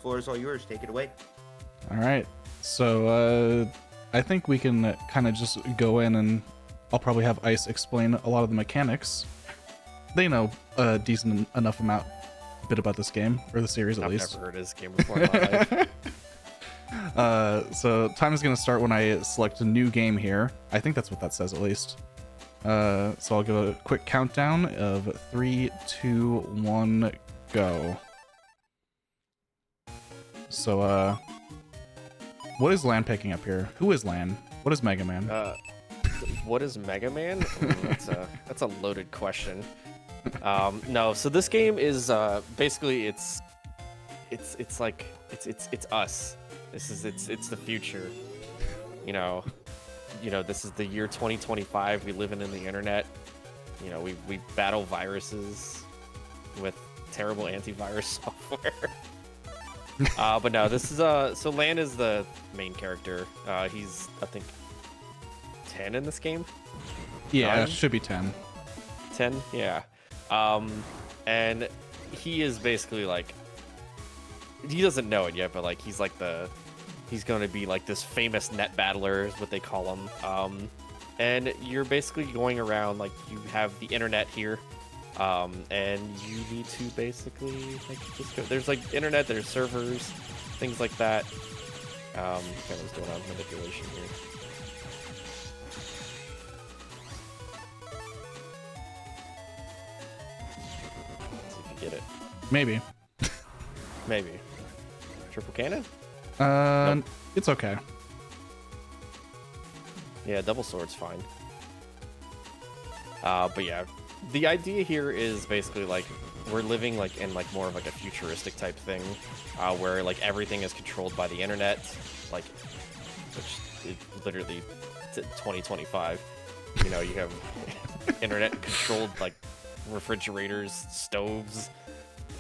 floor is all yours. Take it away. All right. So I think we can kind of just go in and I'll probably have Ice explain a lot of the mechanics. They know a decent enough bit about this game, or the series at least. I've never heard of this game before in my life. So time is going to start when I select a new game here. I think that's what that says at least. So I'll give a quick countdown of 3, 2, 1, go. So what is Lan picking up here? Who is Lan? What is Mega Man? What is Mega Man? Ooh, that's a loaded question. No, so this game is basically it's us. It's the future. You know, this is the year 2025. We live in the internet. You know, we battle viruses with terrible antivirus software. But no, this is so Lan is the main character. He's I think 10 in this game. Yeah, 9? Should be 10. 10, yeah. And he is basically like, he doesn't know it yet, but like he's going to be like this famous net battler is what they call him. And you're basically going around, like you have the internet here, and you need to basically like just go. There's like internet, there's servers, things like that. Kind of what's going on with manipulation here. Get it. Maybe. Maybe. Triple cannon? Nope. It's okay. Yeah, double sword's fine. But yeah, the idea here is basically like we're living like in like more of like a futuristic type thing, where like everything is controlled by the internet, like which is literally 2025. You know, you have internet controlled like refrigerators, stoves,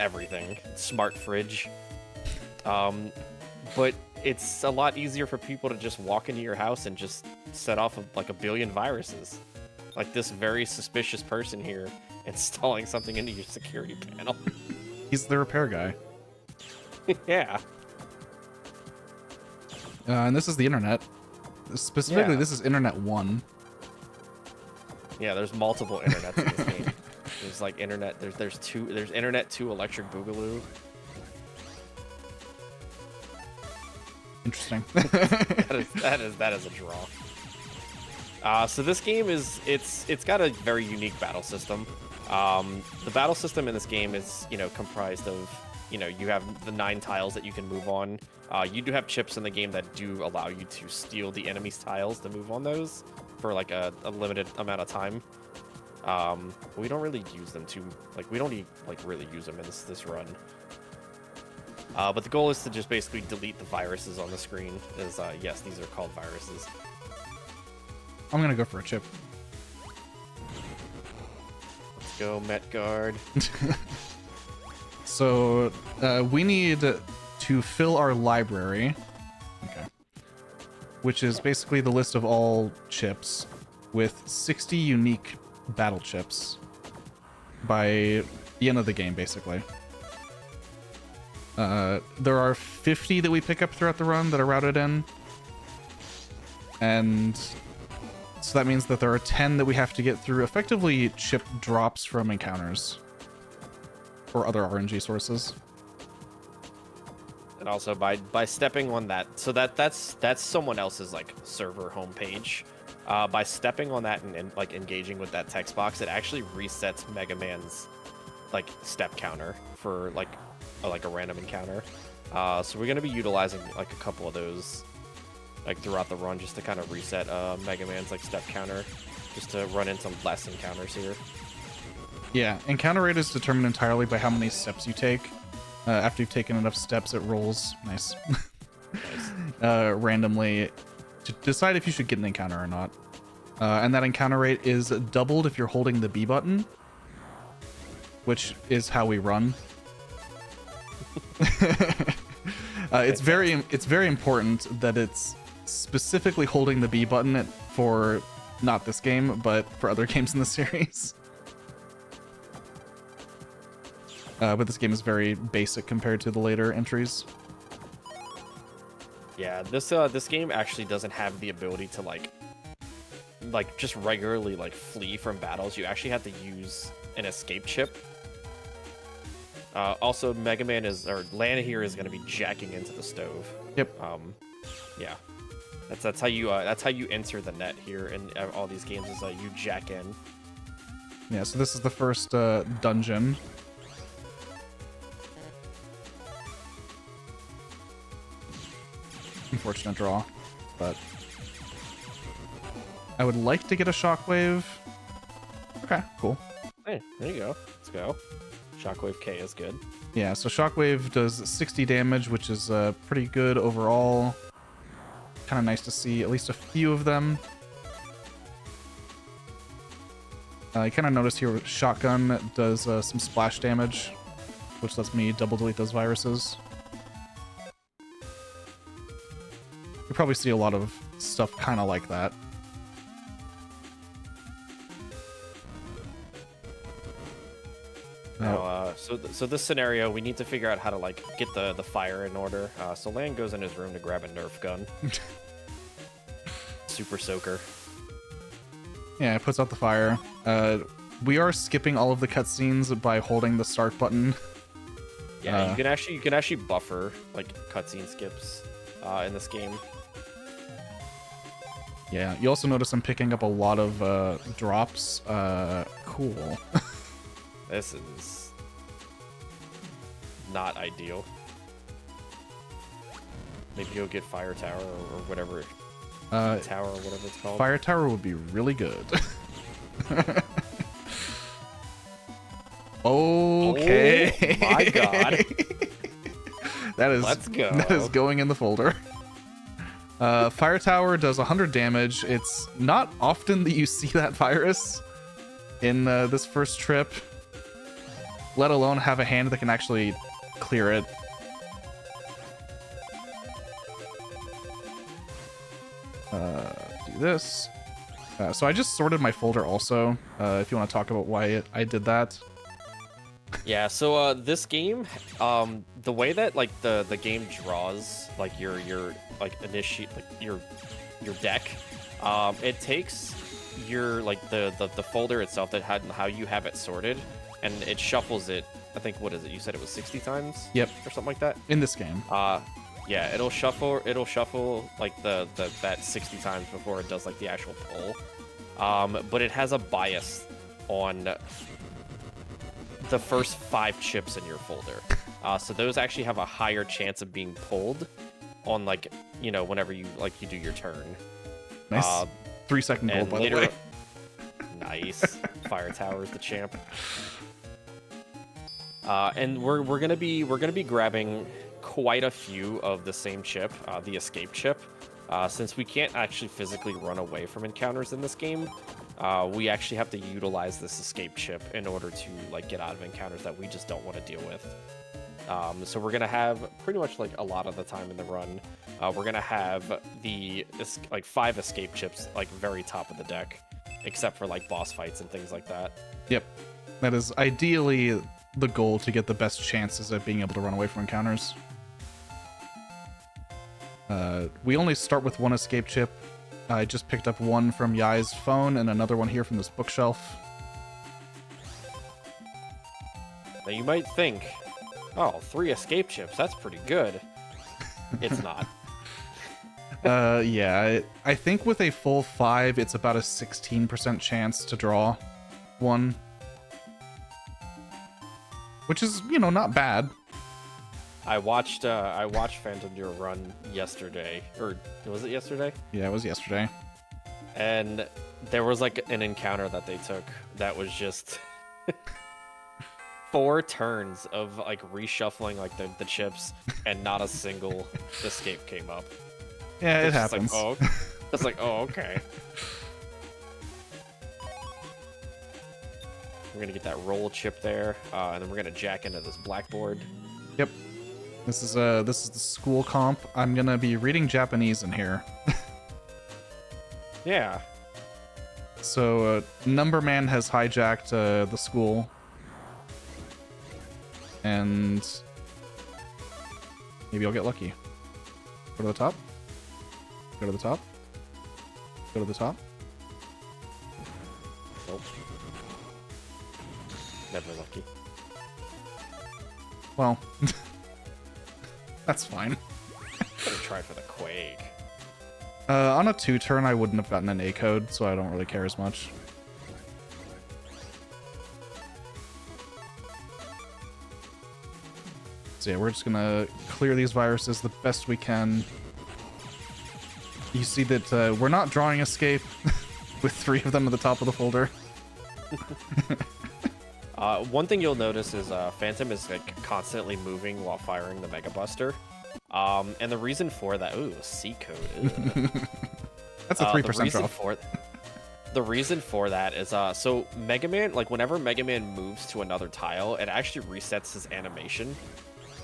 everything, smart fridge. But it's a lot easier for people to just walk into your house and just set off like a billion viruses. Like this very suspicious person here installing something into your security panel. He's the repair guy. Yeah. And this is the internet. Specifically, Yeah. This is Internet 1. Yeah, there's multiple internets in this game. There's like internet. There's Internet 2 Electric Boogaloo. Interesting. that is a draw. So this game it's got a very unique battle system. The battle system in this game is comprised of you have the 9 tiles that you can move on. You do have chips in the game that do allow you to steal the enemy's tiles to move on those for like a limited amount of time. We don't really use them we don't really use them in this run. But the goal is to just basically delete the viruses on the screen. Yes, these are called viruses. I'm gonna go for a chip. Let's go, Met Guard. So we need to fill our library. Okay. Which is basically the list of all chips with 60 unique battle chips by the end of the game, basically. There are 50 that we pick up throughout the run that are routed in. And so that means that there are 10 that we have to get through, effectively chip drops from encounters or other RNG sources. And also by stepping on that, so that's someone else's like server homepage. By stepping on that and like engaging with that text box, it actually resets Mega Man's like step counter for like a random encounter. So we're gonna be utilizing like a couple of those like throughout the run just to kind of reset Mega Man's like step counter, just to run into less encounters here. Yeah, encounter rate is determined entirely by how many steps you take. After you've taken enough steps, it rolls nice. Randomly to decide if you should get an encounter or not. And that encounter rate is doubled if you're holding the B button, which is how we run. It's very important that it's specifically holding the B button for not this game, but for other games in the series. But this game is very basic compared to the later entries. Yeah, this game actually doesn't have the ability to like just regularly like flee from battles. You actually have to use an escape chip. Also, Mega Man Lana here is going to be jacking into the stove. Yep. Yeah, that's how you enter the net here in all these games is you jack in. Yeah. So this is the first dungeon. Unfortunate draw, but I would like to get a shockwave. Okay, cool. Hey, there you go. Let's go. Shockwave K is good. Yeah, so shockwave does 60 damage, which is pretty good overall. Kind of nice to see at least a few of them. I kind of noticed here shotgun does some splash damage, which lets me double delete those viruses. You probably see a lot of stuff kind of like that. Now, so this scenario, we need to figure out how to like get the fire in order. So Lan goes in his room to grab a Nerf gun. Super soaker. Yeah, it puts out the fire. We are skipping all of the cutscenes by holding the start button. Yeah, you can actually buffer like cutscene skips in this game. Yeah, you also notice I'm picking up a lot of drops. Cool. This is not ideal. Maybe you'll get Fire Tower or whatever. Tower or whatever it's called. Fire Tower would be really good. Okay. Oh my god. Let's go. That is going in the folder. Fire Tower does 100 damage. It's not often that you see that virus in this first trip, let alone have a hand that can actually clear it. Do this. So I just sorted my folder also, if you want to talk about why I did that. Yeah, so this game, the way that like the game draws like your like initiate like your deck, it takes your like the folder itself that had how you have it sorted, and it shuffles it. I think, what is it? You said it was 60 times? Yep. Or something like that? In this game. Yeah, it'll shuffle like that 60 times before it does like the actual pull. But it has a bias on the first 5 chips in your folder. So those actually have a higher chance of being pulled on like, you know, whenever you do your turn. Nice. 3-second gold, by the way. Nice. Fire Tower's the champ. And we're gonna be grabbing quite a few of the same chip, the escape chip. Since we can't actually physically run away from encounters in this game, we actually have to utilize this escape chip in order to like get out of encounters that we just don't want to deal with. So we're gonna have pretty much like a lot of the time in the run, we're gonna have the like 5 escape chips like very top of the deck, except for like boss fights and things like that. Yep, that is ideally the goal, to get the best chances at being able to run away from encounters. We only start with 1 escape chip. I just picked up 1 from Yai's phone and another one here from this bookshelf. Now you might think, oh, 3 escape chips, that's pretty good. It's not. Yeah, I think with a full 5, it's about a 16% chance to draw 1. Which is, you know, not bad. I watched Phantom Deer run yesterday, or was it yesterday? Yeah, it was yesterday. And there was like an encounter that they took that was just 4 turns of like reshuffling like the chips, and not a single escape came up. Yeah, it happens. It's like, oh, okay. We're gonna get that roll chip there, and then we're gonna jack into this blackboard. Yep. This is the school comp. I'm gonna be reading Japanese in here. Yeah. So Number Man has hijacked the school, and maybe I'll get lucky. Go to the top. Go to the top. Go to the top. Nope. Never lucky. Well, that's fine. Better try for the Quake. On a 2-turn, I wouldn't have gotten an A code, so I don't really care as much. So yeah, we're just gonna clear these viruses the best we can. You see that we're not drawing escape with 3 of them at the top of the folder. One thing you'll notice is Phantom is like constantly moving while firing the Mega Buster. And the reason for that, ooh, C code. That's a 3% drop. The reason for that is so Mega Man, like whenever Mega Man moves to another tile, it actually resets his animation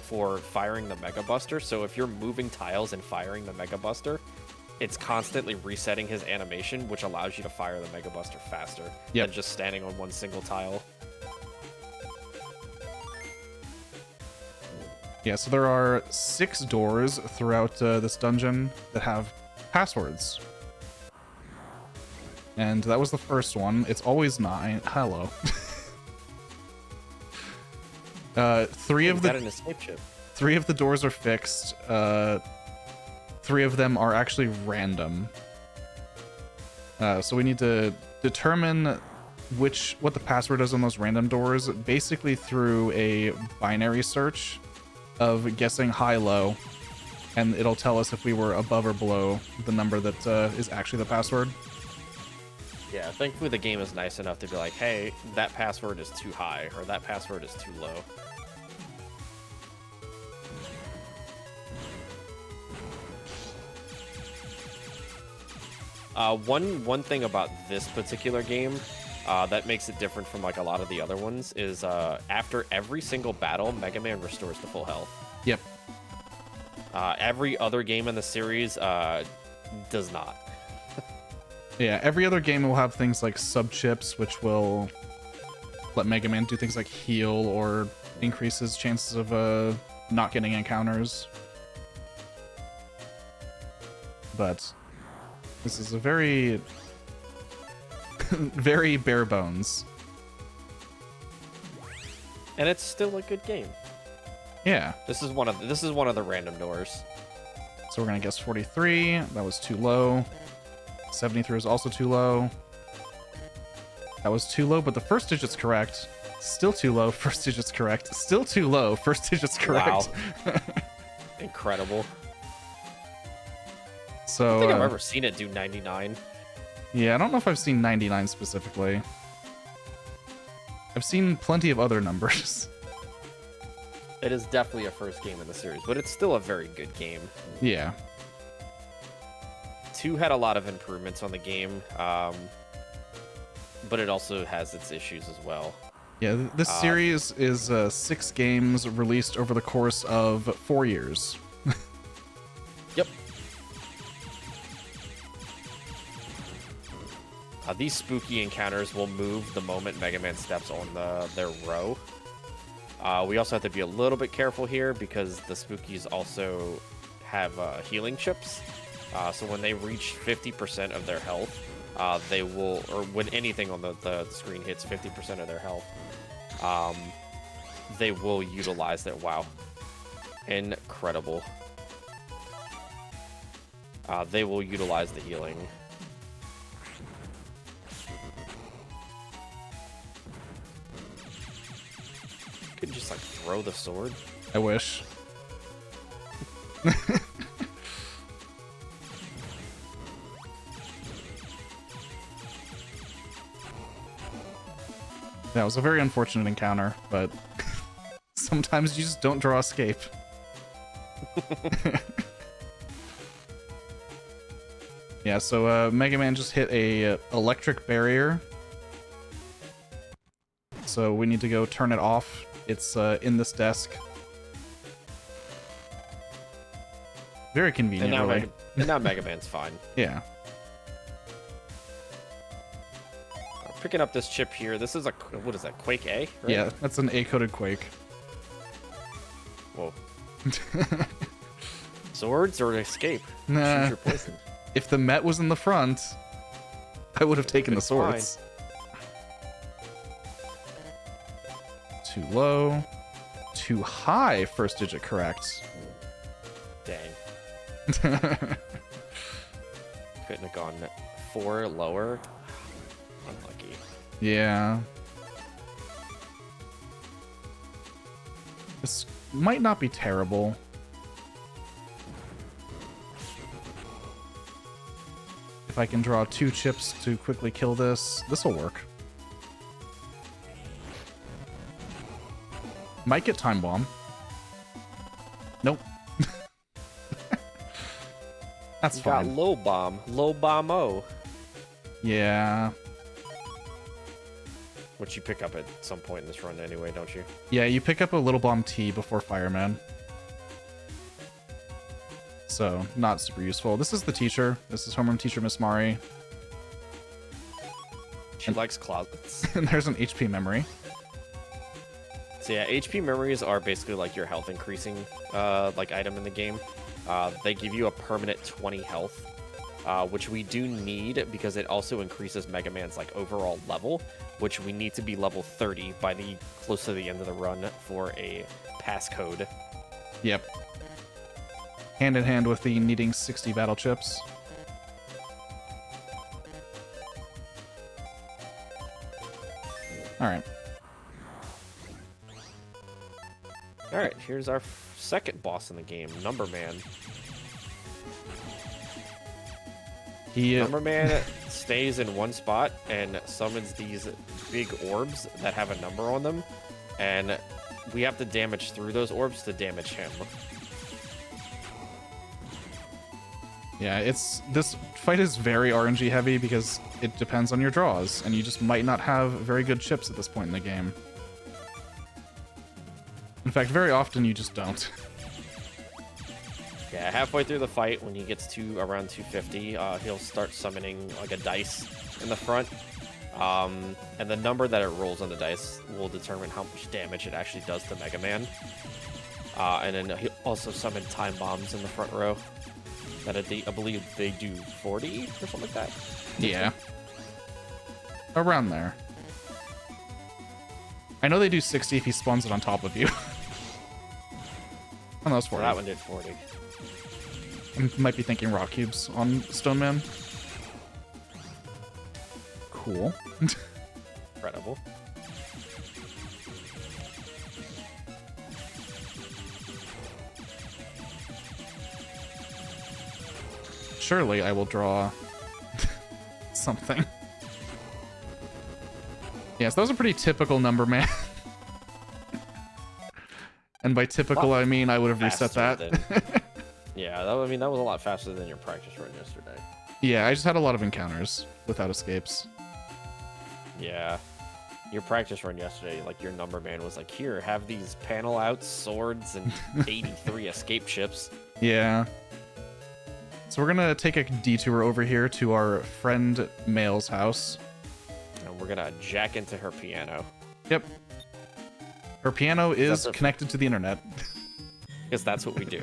for firing the Mega Buster. So if you're moving tiles and firing the Mega Buster, it's constantly resetting his animation, which allows you to fire the Mega Buster faster than just standing on one single tile. Yeah, so there are 6 doors throughout this dungeon that have passwords. And that was the first one. It's always 9. Hello. 3 of got an escape chip. 3 of the doors are fixed. 3 of them are actually random. So we need to determine what the password is on those random doors, basically through a binary search of guessing high-low, and it'll tell us if we were above or below the number that is actually the password. Yeah, thankfully the game is nice enough to be like, hey, that password is too high, or that password is too low. One thing about this particular game that makes it different from like a lot of the other ones is after every single battle, Mega Man restores to full health. Yep. Every other game in the series does not. Yeah, every other game will have things like sub-chips, which will let Mega Man do things like heal or increase his chances of not getting encounters. But this is a very, very bare bones. And it's still a good game. Yeah. This is one of the random doors. So we're gonna guess 43. That was too low. 73 is also too low. That was too low, but the first digit's correct. Still too low. First digit's correct. Still too low. First digit's correct. Wow. Incredible. So I don't think I've ever seen it do 99. Yeah, I don't know if I've seen 99 specifically. I've seen plenty of other numbers. It is definitely a first game in the series, but it's still a very good game. Yeah. 2 had a lot of improvements on the game, but it also has its issues as well. Yeah, this series is 6 games released over the course of 4 years. Yep. These spooky encounters will move the moment Mega Man steps on their row. We also have to be a little bit careful here because the spookies also have healing chips. So when they reach 50% of their health, they will, or when anything on the screen hits 50% of their health, they will utilize that. Wow. Incredible. They will utilize the healing. Could just like throw the sword. I wish. That was a very unfortunate encounter, but sometimes you just don't draw escape. Yeah, so Mega Man just hit a electric barrier. So we need to go turn it off. It's in this desk. Very convenient, really. And now Mega Man's fine. Yeah. Picking up this chip here. This is a, what is that, Quake A? Right? Yeah, that's an A-coded Quake. Whoa. Swords or escape? Nah. Choose your poison. If the Met was in the front, I would have taken the It's fine. swords. Too low. Too high, first digit correct. Dang. Couldn't have gone 4 lower. Unlucky. Yeah. This might not be terrible. If I can draw 2 chips to quickly kill this, this will work. Might get time bomb. Nope. That's You fine. got low bomb. Low bomb-o. Yeah. Which you pick up at some point in this run anyway, don't you? Yeah, you pick up a little bomb T before Fireman. So, not super useful. This is the teacher. This is homeroom teacher Miss Mari. She likes closets. And there's an HP memory. So yeah, HP memories are basically like your health increasing like item in the game. They give you a permanent 20 health, which we do need because it also increases Mega Man's like overall level, which we need to be level 30 by the close to the end of the run for a passcode. Yep. Hand in hand with the needing 60 battle chips. Alright. Alright, here's our second boss in the game, Number Man. Number Man stays in one spot and summons these big orbs that have a number on them, and we have to damage through those orbs to damage him. Yeah, this fight is very RNG heavy because it depends on your draws, and you just might not have very good chips at this point in the game. In fact, very often you just don't. Yeah, halfway through the fight, when he gets to around 250, he'll start summoning like a dice in the front. And the number that it rolls on the dice will determine how much damage it actually does to Mega Man. And then he'll also summon time bombs in the front row. That I believe they do 40 or something like that. Yeah. Around there. I know they do 60 if he spawns it on top of you. Oh, that was So 40. that one did 40. I might be thinking rock cubes on Stone Man. Cool. Incredible. Surely I will draw something. Yes, that was a pretty typical Number Man. And by typical, I mean I would have reset that. Yeah, that was a lot faster than your practice run yesterday. Yeah, I just had a lot of encounters without escapes. Yeah. Your practice run yesterday, like your Number Man was like, here, have these panel outs, swords, and 83 escape chips. Yeah. So we're gonna take a detour over here to our friend Mail's house. And we're gonna jack into her piano. Yep. Her piano is her... connected to the internet. Because that's what we do.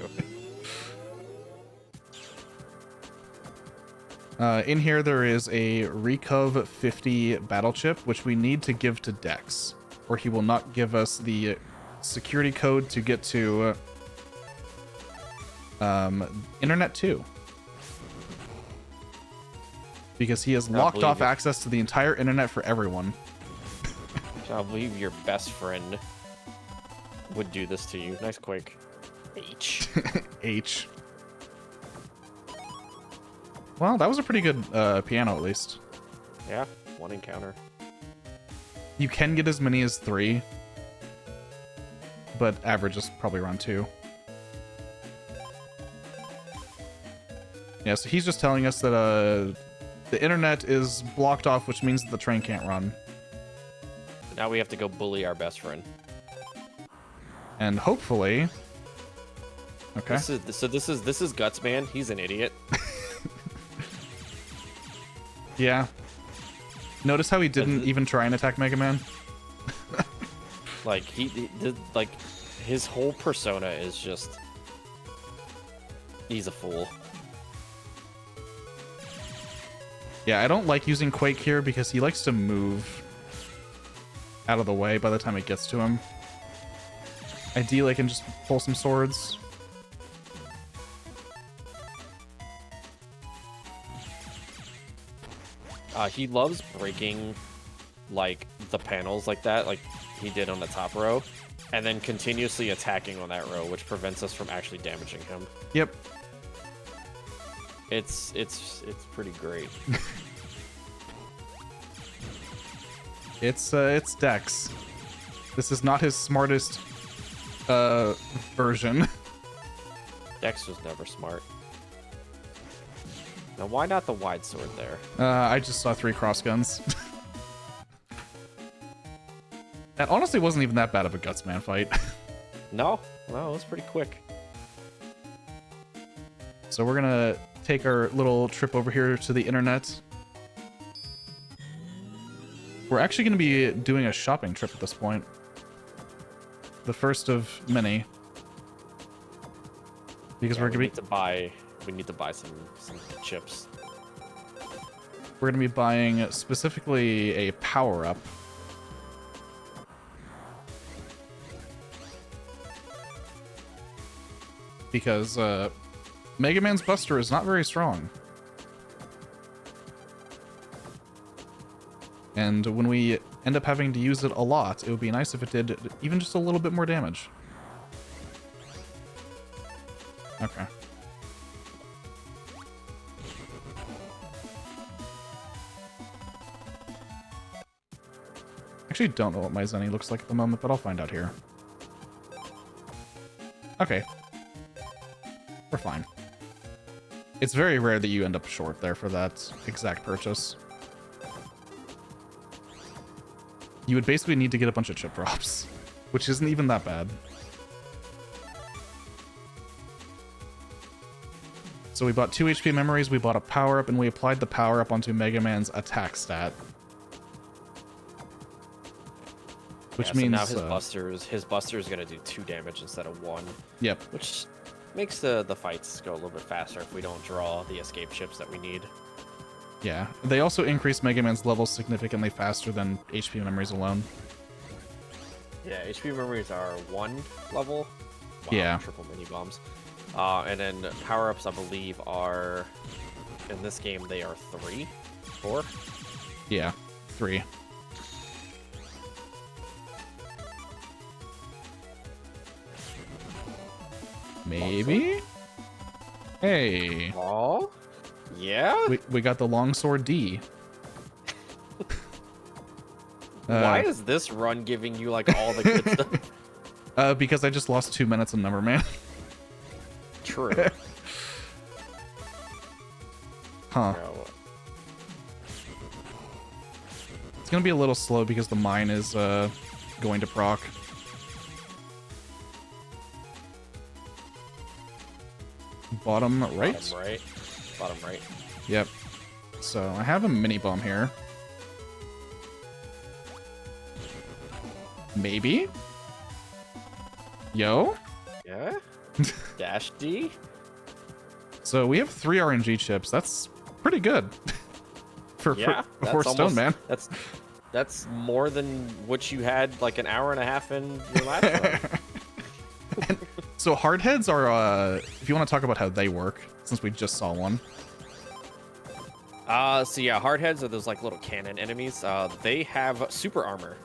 In here, there is a Recov 50 battle chip, which we need to give to Dex, or he will not give us the security code to get to Internet 2. Because he has locked off access to the entire internet for everyone. I believe your best friend would do this to you. Nice quick. H. H. Well, that was a pretty good piano, at least. Yeah, one encounter. You can get as many as 3, but average is probably around 2. Yeah, so he's just telling us that the internet is blocked off, which means that the train can't run. Now we have to go bully our best friend. And hopefully... Okay. This is Guts Man. He's an idiot. Yeah. Notice how he didn't even try and attack Mega Man? Like, he did, like, his whole persona is just... He's a fool. Yeah, I don't like using Quake here because he likes to move out of the way by the time it gets to him. Ideally, I can just pull some swords. He loves breaking, like, the panels like that, like he did on the top row, and then continuously attacking on that row, which prevents us from actually damaging him. Yep. It's pretty great. It's Dex. This is not his smartest version. Dex was never smart. Now, why not the wide sword there? I just saw 3 cross guns. That honestly wasn't even that bad of a Gutsman fight. No, it was pretty quick. So we're gonna take our little trip over here to the internet. We're actually gonna be doing a shopping trip at this point. The first of many. Because Yeah, we're gonna we need to buy some chips. We're gonna be buying specifically a power-up. Because Mega Man's Buster is not very strong. And when we end up having to use it a lot, it would be nice if it did even just a little bit more damage. Okay. Actually don't know what my Zenny looks like at the moment, but I'll find out here. Okay. We're fine. It's very rare that you end up short there for that exact purchase. You would basically need to get a bunch of chip drops, which isn't even that bad. So we bought 2 HP memories, we bought a power-up, and we applied the power-up onto Mega Man's attack stat. Which means so now his buster is gonna do 2 damage instead of 1. Yep. Which makes the fights go a little bit faster if we don't draw the escape chips that we need. Yeah. They also increase Mega Man's levels significantly faster than HP memories alone. Yeah, HP memories are 1 level. Wow, Yeah. Triple mini bombs. And then power-ups, I believe, are in this game they are 3, 4. Yeah, 3. Maybe? Hey. Oh? Yeah? We got the longsword D. Why is this run giving you, like, all the good stuff? Because I just lost 2 minutes on Number Man. True. Huh. No. It's gonna be a little slow because the mine is going to proc. Bottom right? Bottom right. Bottom right. Yep. So I have a mini bomb here. Maybe? Yo? Yeah? Dash D? So we have 3 RNG chips. That's pretty good. for Stone Man. That's more than what you had like an hour and a half in your last run. So hardheads are, if you want to talk about how they work, since we just saw one. So yeah, hardheads are those like little cannon enemies. They have super armor.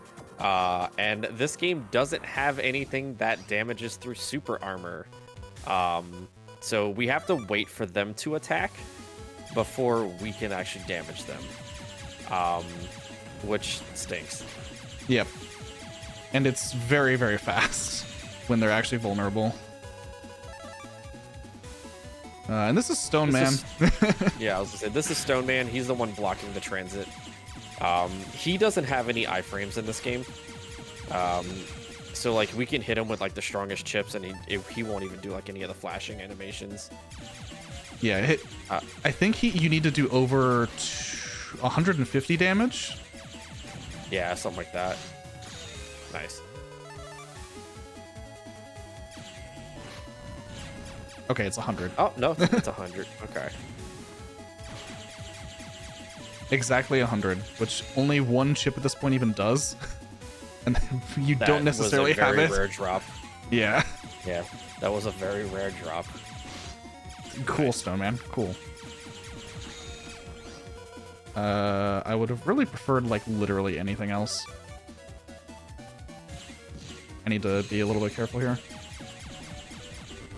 And this game doesn't have anything that damages through super armor. So we have to wait for them to attack before we can actually damage them. Which stinks. Yep. And it's very, very fast when they're actually vulnerable. And this is Stone Man. Yeah, I was gonna say, this is Stone Man. He's the one blocking the transit. He doesn't have any iframes in this game. So like we can hit him with like the strongest chips and he won't even do like any of the flashing animations. Yeah, I think you need to do over 150 damage. Yeah, something like that. Nice. Okay, it's 100. Oh, no, it's 100. Okay. exactly 100, which only one chip at this point even does. And you That don't necessarily was a very have it. rare drop. Yeah. Yeah, that was a very rare drop. Cool, Snowman. Cool. I would have really preferred, like, literally anything else. I need to be a little bit careful here.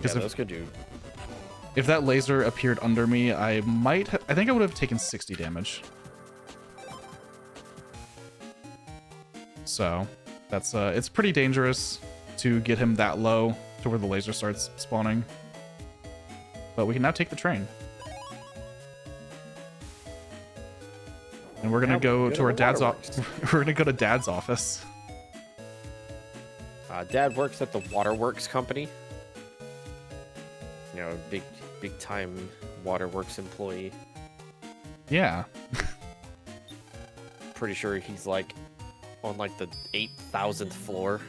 Yeah, those could do. If that laser appeared under me, I think I would have taken 60 damage. So, that's, it's pretty dangerous to get him that low to where the laser starts spawning. But we can now take the train. And we're gonna go to our dad's office. We're gonna go to Dad's office. Dad works at the Waterworks company. You know, big time Waterworks employee. Yeah. Pretty sure he's like on like the 8,000th floor.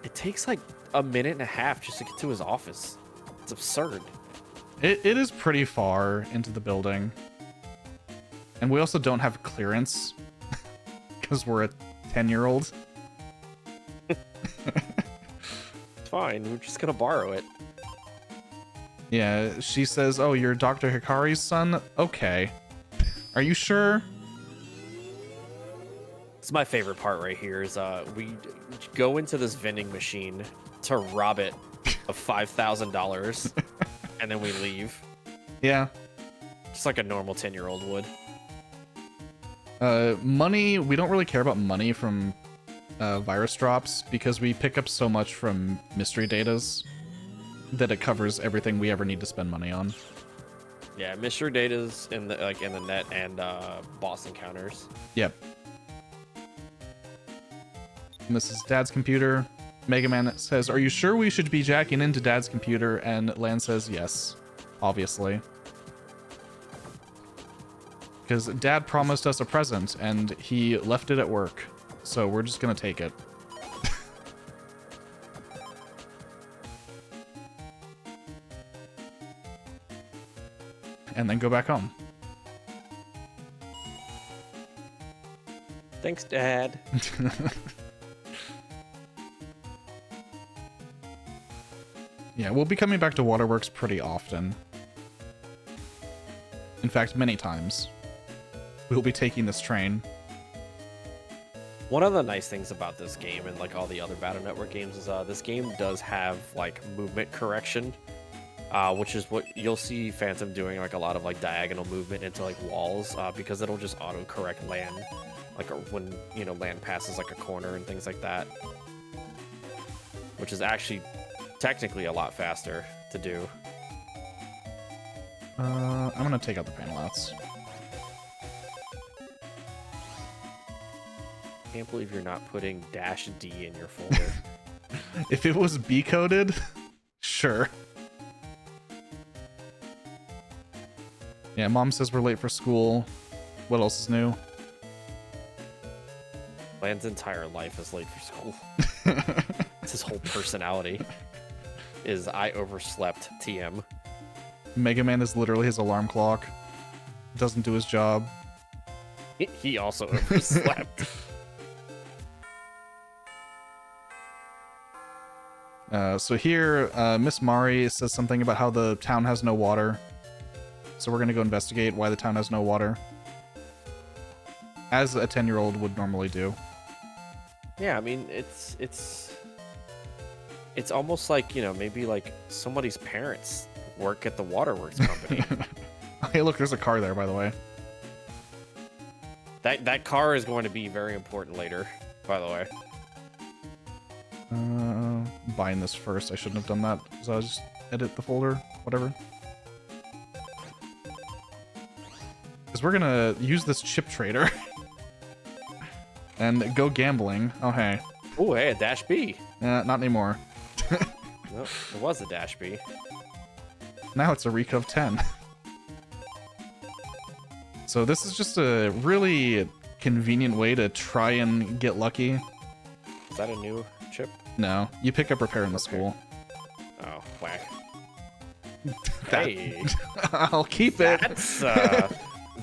It takes like a minute and a half just to get to his office. It's absurd. It is pretty far into the building. And we also don't have clearance because we're a 10-year-old. It's fine. We're just gonna borrow it. Yeah, she says, "Oh, you're Dr. Hikari's son? Okay. Are you sure?" It's my favorite part right here is we go into this vending machine to rob it of $5,000 and then we leave. Yeah. Just like a normal 10-year-old would. Money, we don't really care about money from virus drops because we pick up so much from mystery datas that it covers everything we ever need to spend money on. Yeah, mystery data's in the in the net and boss encounters. Yep. And this is Dad's computer. Mega Man says, "Are you sure we should be jacking into Dad's computer?" And Lan says, "Yes, obviously." Because Dad promised us a present, and he left it at work. So we're just gonna take it. And then go back home. Thanks, Dad. Yeah, we'll be coming back to Waterworks pretty often. In fact, many times. We'll be taking this train. One of the nice things about this game and like all the other Battle Network games is this game does have like movement correction, which is what you'll see Phantom doing, like a lot of like diagonal movement into like walls, because it'll just auto correct land, like when land passes like a corner and things like that, which is actually technically a lot faster to do. I'm gonna take out the panel outs. Can't believe you're not putting -D in your folder. If it was B coded, sure. Yeah, Mom says we're late for school. What else is new? Land's entire life is late for school. It's his whole personality. Is I overslept TM. Mega Man is literally his alarm clock. Doesn't do his job. He also overslept. So here, Miss Mari says something about how the town has no water. So we're gonna go investigate why the town has no water. As a 10-year-old would normally do. Yeah, I mean, it's almost like, maybe like somebody's parents work at the Waterworks company. Hey, look, there's a car there, by the way. That car is going to be very important later, by the way. Buying this first. I shouldn't have done that. So I'll just edit the folder, whatever. Because we're gonna use this chip trader and go gambling. Oh, hey. Oh, hey, a Dash B. Not anymore. Nope, it was a Dash B. Now it's a Rika of 10. So this is just a really convenient way to try and get lucky. Is that a new chip? No, you pick up repair in the school. Oh, whack. Hey, I'll keep it.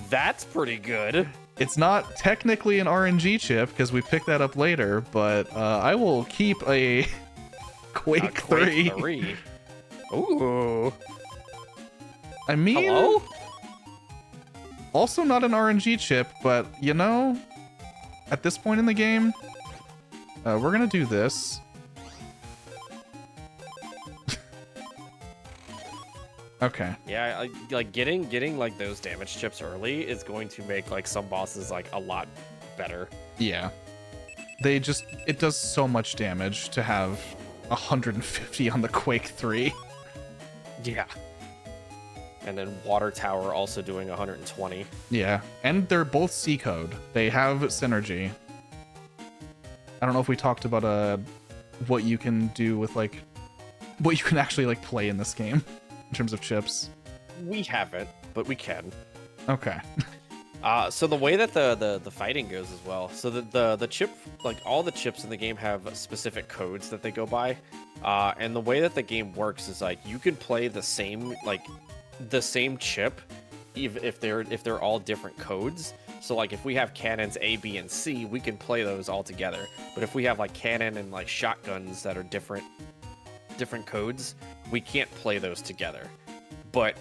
That's pretty good. It's not technically an RNG chip because we picked that up later, but I will keep a Quake 3. Ooh. I mean, Hello? also not an RNG chip, but you know, at this point in the game, we're gonna do this. Okay. Yeah, like getting like those damage chips early is going to make like some bosses like a lot better. Yeah. It does so much damage to have 150 on the Quake 3. Yeah. And then Water Tower also doing 120. Yeah, and they're both C code. They have synergy. I don't know if we talked about what you can do with like what you can actually like play in this game in terms of chips. We haven't, but we can. Okay. So the way that the fighting goes as well. So the chip, like all the chips in the game have specific codes that they go by. And the way that the game works is like you can play the same chip if they're all different codes. So like if we have cannons A, B, and C, we can play those all together. But if we have like cannon and like shotguns that are different codes, we can't play those together. But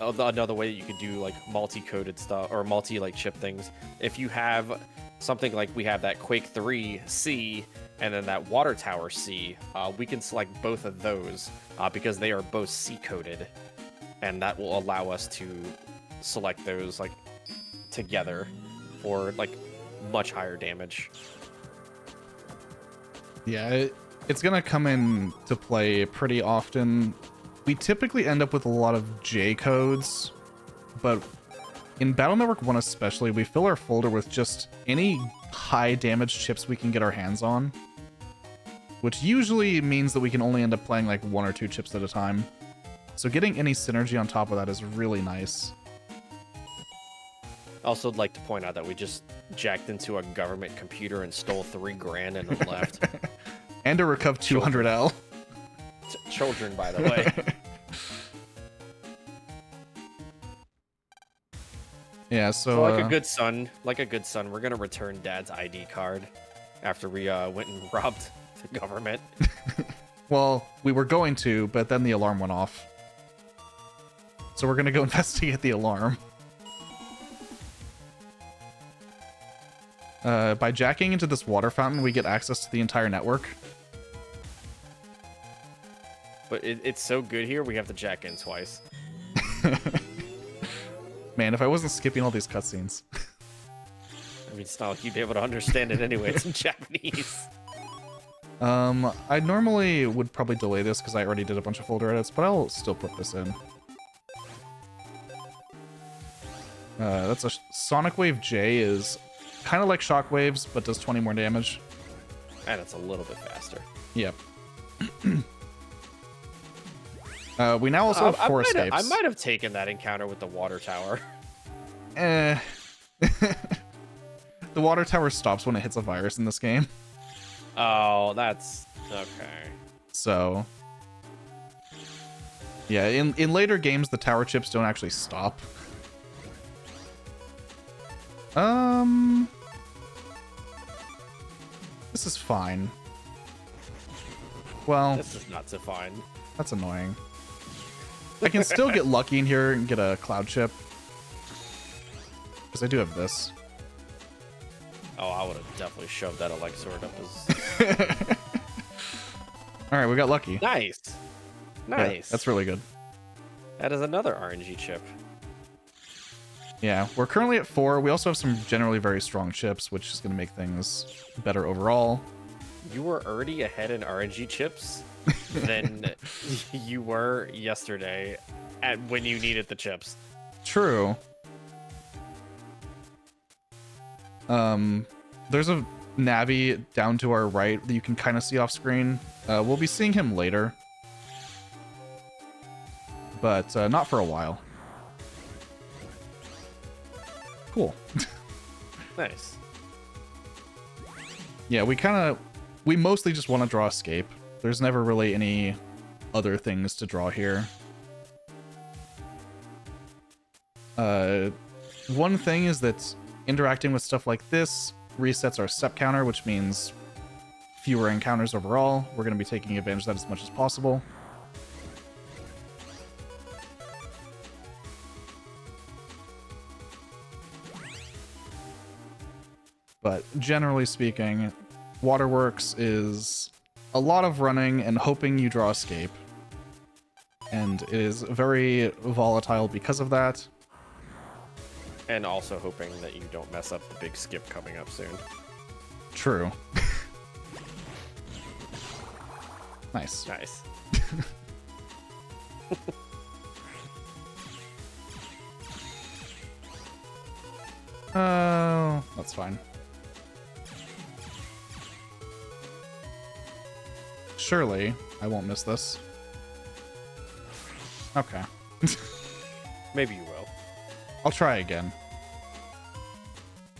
another way that you could do like multi-coded stuff or multi like chip things, if you have something like we have that Quake 3 C and then that Water Tower C, we can select both of those because they are both C coded, and that will allow us to select those like together for like much higher damage. Yeah, it's gonna come in to play pretty often. We typically end up with a lot of J codes, but in Battle Network 1 especially, we fill our folder with just any high damage chips we can get our hands on, which usually means that we can only end up playing like 1 or 2 chips at a time. So getting any synergy on top of that is really nice. Also, I'd like to point out that we just jacked into a government computer and stole $3,000 and then left. And a Recuv 200L. Children, by the way. Yeah, so like a good son, we're gonna return Dad's ID card after we went and robbed the government. Well, we were going to, but then the alarm went off. So we're gonna go investigate the alarm. By jacking into this water fountain, we get access to the entire network. But it's so good here, we have to jack in twice. Man, if I wasn't skipping all these cutscenes. I mean, it's not like you'd be able to understand it anyway. It's in Japanese. I normally would probably delay this because I already did a bunch of folder edits, but I'll still put this in. That's a Sonic Wave J is kind of like Shockwaves, but does 20 more damage. And it's a little bit faster. Yep. We now also have 4 escapes. I might have taken that encounter with the water tower. The water tower stops when it hits a virus in this game. Oh, that's okay. So, yeah, in later games, the tower chips don't actually stop. This is fine. Well, this is not so fine. That's annoying. I can still get lucky in here and get a cloud chip. Because I do have this. Oh, I would have definitely shoved that elixir up his... Alright, we got lucky. Nice. Nice. Yeah, that's really good. That is another RNG chip. Yeah, we're currently at 4. We also have some generally very strong chips, which is going to make things better overall. You were already ahead in RNG chips than you were yesterday when you needed the chips. True. There's a Navi down to our right that you can kind of see off screen. We'll be seeing him later. But not for a while. Cool. Nice. Yeah, we mostly just want to draw escape. There's never really any other things to draw here. One thing is that interacting with stuff like this resets our step counter, which means fewer encounters overall. We're going to be taking advantage of that as much as possible. But generally speaking, Waterworks is a lot of running and hoping you draw escape. And it is very volatile because of that. And also hoping that you don't mess up the big skip coming up soon. True. Nice. Nice. That's fine. Surely, I won't miss this. Okay. Maybe you will. I'll try again.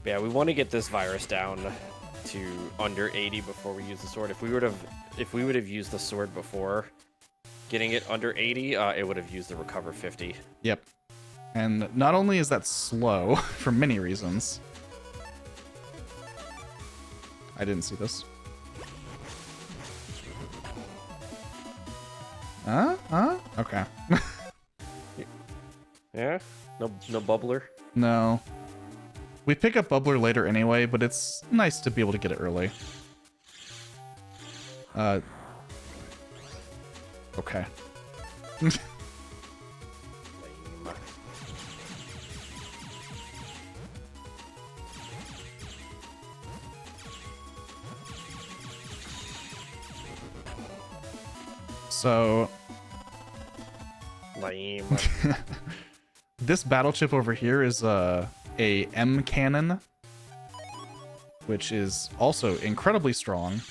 Yeah, we want to get this virus down to under 80 before we use the sword. If we would have used the sword before getting it under 80, it would have used the recover 50. Yep. And not only is that slow for many reasons. I didn't see this. Huh? Okay. Yeah? No bubbler? No. We pick up Bubbler later anyway, but it's nice to be able to get it early. Okay. Lame. So... Lame. This battle chip over here is a M cannon, which is also incredibly strong.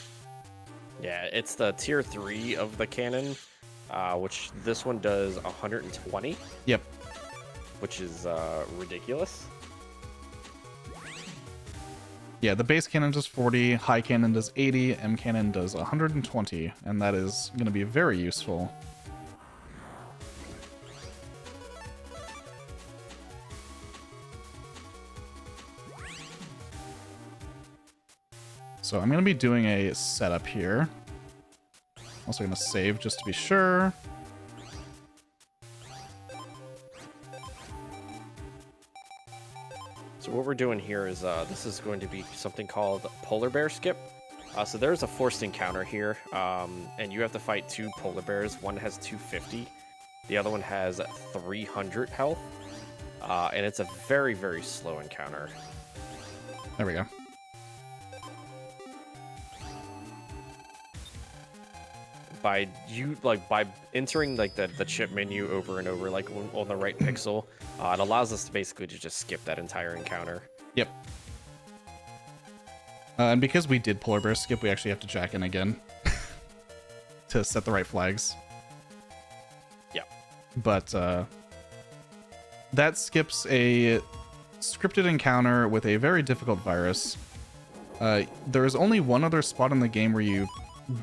Yeah, it's the tier 3 of the cannon, which this one does 120. Yep. Which is ridiculous. Yeah, the base cannon does 40, high cannon does 80, M cannon does 120, and that is going to be very useful. So I'm going to be doing a setup here. Also going to save just to be sure. So what we're doing here is this is going to be something called polar bear skip. So there's a forced encounter here, and you have to fight 2 polar bears. One has 250, the other one has 300 health, and it's a very, very slow encounter. There we go. By entering like the chip menu over and over, like on the right pixel, it allows us to basically just skip that entire encounter. Yep. And because we did polar bear skip, we actually have to jack in again to set the right flags. Yeah. But that skips a scripted encounter with a very difficult virus. There is only one other spot in the game where you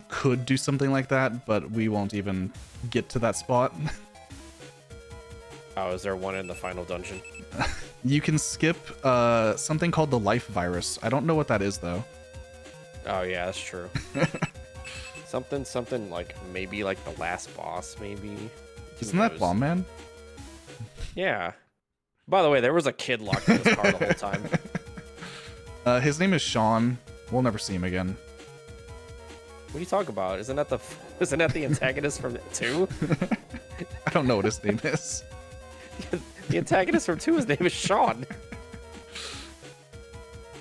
could do something like that, but we won't even get to that spot. Oh, is there one in the final dungeon? You can skip something called the life virus. I don't know what that is, though. Oh, yeah, that's true. something like maybe like the last boss, maybe. Isn't that Bomb Man? Yeah. By the way, there was a kid locked in this car the whole time. His name is Sean. We'll never see him again. What are you talking about? Isn't that the antagonist from 2? I don't know what his name is. The antagonist from 2, his name is Sean.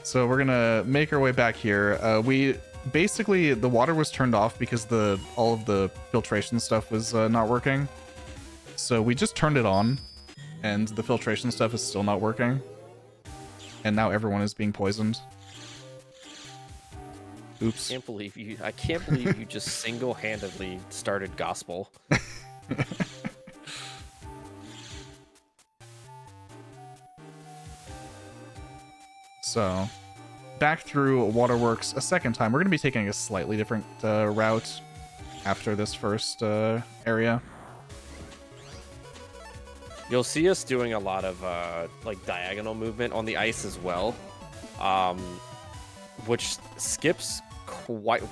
So we're gonna make our way back here. We basically, the water was turned off because all of the filtration stuff was not working. So we just turned it on, and the filtration stuff is still not working. And now everyone is being poisoned. Oops. I can't believe you just single-handedly started gospel. So, back through Waterworks a second time. We're going to be taking a slightly different route after this first area. You'll see us doing a lot of like diagonal movement on the ice as well, which skips quite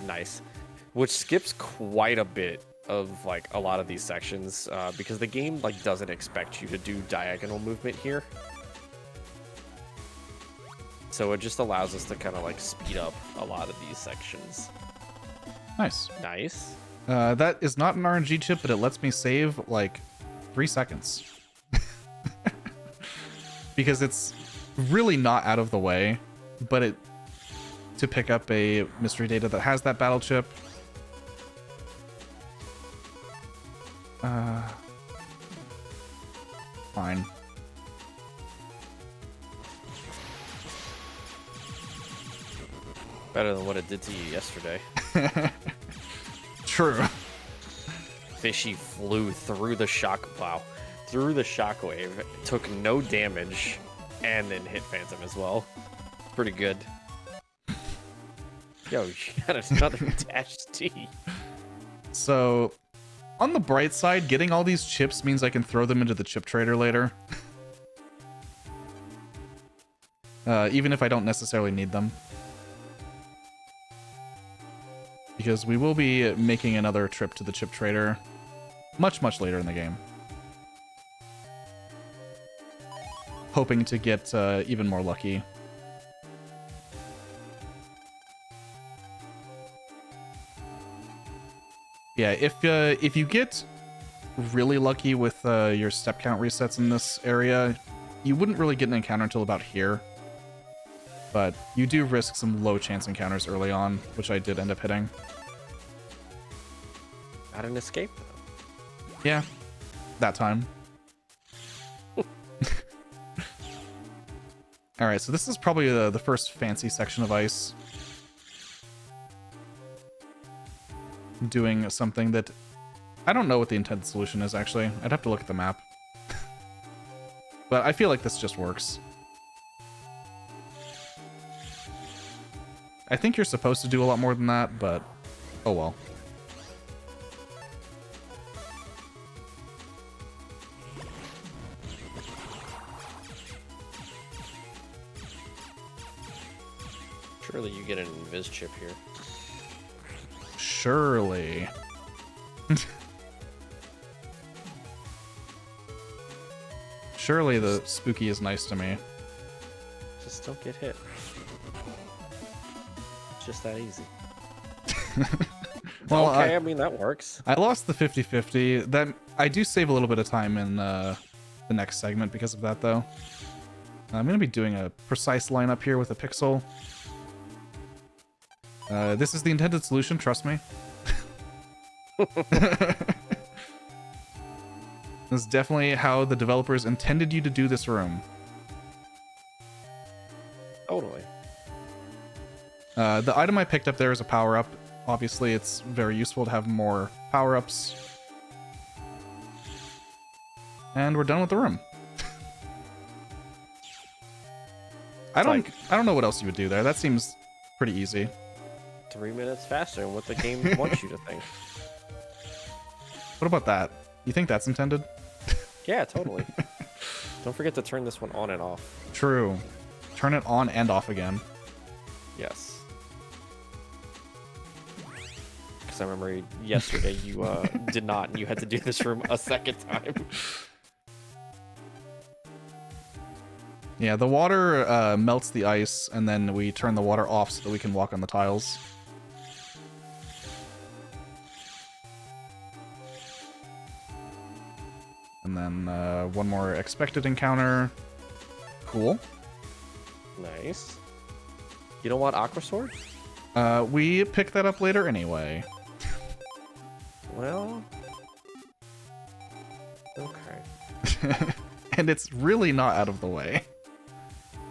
a bit of like a lot of these sections because the game like doesn't expect you to do diagonal movement here. So it just allows us to kind of like speed up a lot of these sections. Nice. Nice. That is not an RNG chip, but it lets me save like 3 seconds. Because it's really not out of the way, but to pick up a mystery data that has that battle chip. Fine. Better than what it did to you yesterday. True. Fishy flew through the shockwave, took no damage, and then hit Phantom as well. Pretty good. Yo, you got another attached T. So, on the bright side, getting all these chips means I can throw them into the chip trader later. Even if I don't necessarily need them. Because we will be making another trip to the chip trader much, much later in the game. Hoping to get even more lucky. Yeah, if you get really lucky with your step count resets in this area, you wouldn't really get an encounter until about here. But you do risk some low chance encounters early on, which I did end up hitting. Got an escape though. Yeah, that time. Alright, so this is probably the first fancy section of ice. Doing something that... I don't know what the intended solution is, actually. I'd have to look at the map. But I feel like this just works. I think you're supposed to do a lot more than that, but... oh well. Surely you get an invis chip here. Surely. Surely the spooky is nice to me. Just don't get hit. It's just that easy. Well, okay, I mean, that works. I lost the 50-50. That I do save a little bit of time in the next segment because of that, though. I'm going to be doing a precise lineup here with a pixel. This is the intended solution, trust me. This is definitely how the developers intended you to do this room. Totally. The item I picked up there is a power-up. Obviously, it's very useful to have more power-ups. And we're done with the room. I don't know what else you would do there. That seems pretty easy. 3 minutes faster than what the game wants you to think. What about that? You think that's intended? Yeah, totally. Don't forget to turn this one on and off. True. Turn it on and off again. Yes. Because I remember yesterday you did not, and you had to do this room a second time. Yeah, the water melts the ice, and then we turn the water off so that we can walk on the tiles. And then one more expected encounter. Cool. Nice. You don't want Aqua Sword? We pick that up later anyway. Well... okay. And it's really not out of the way.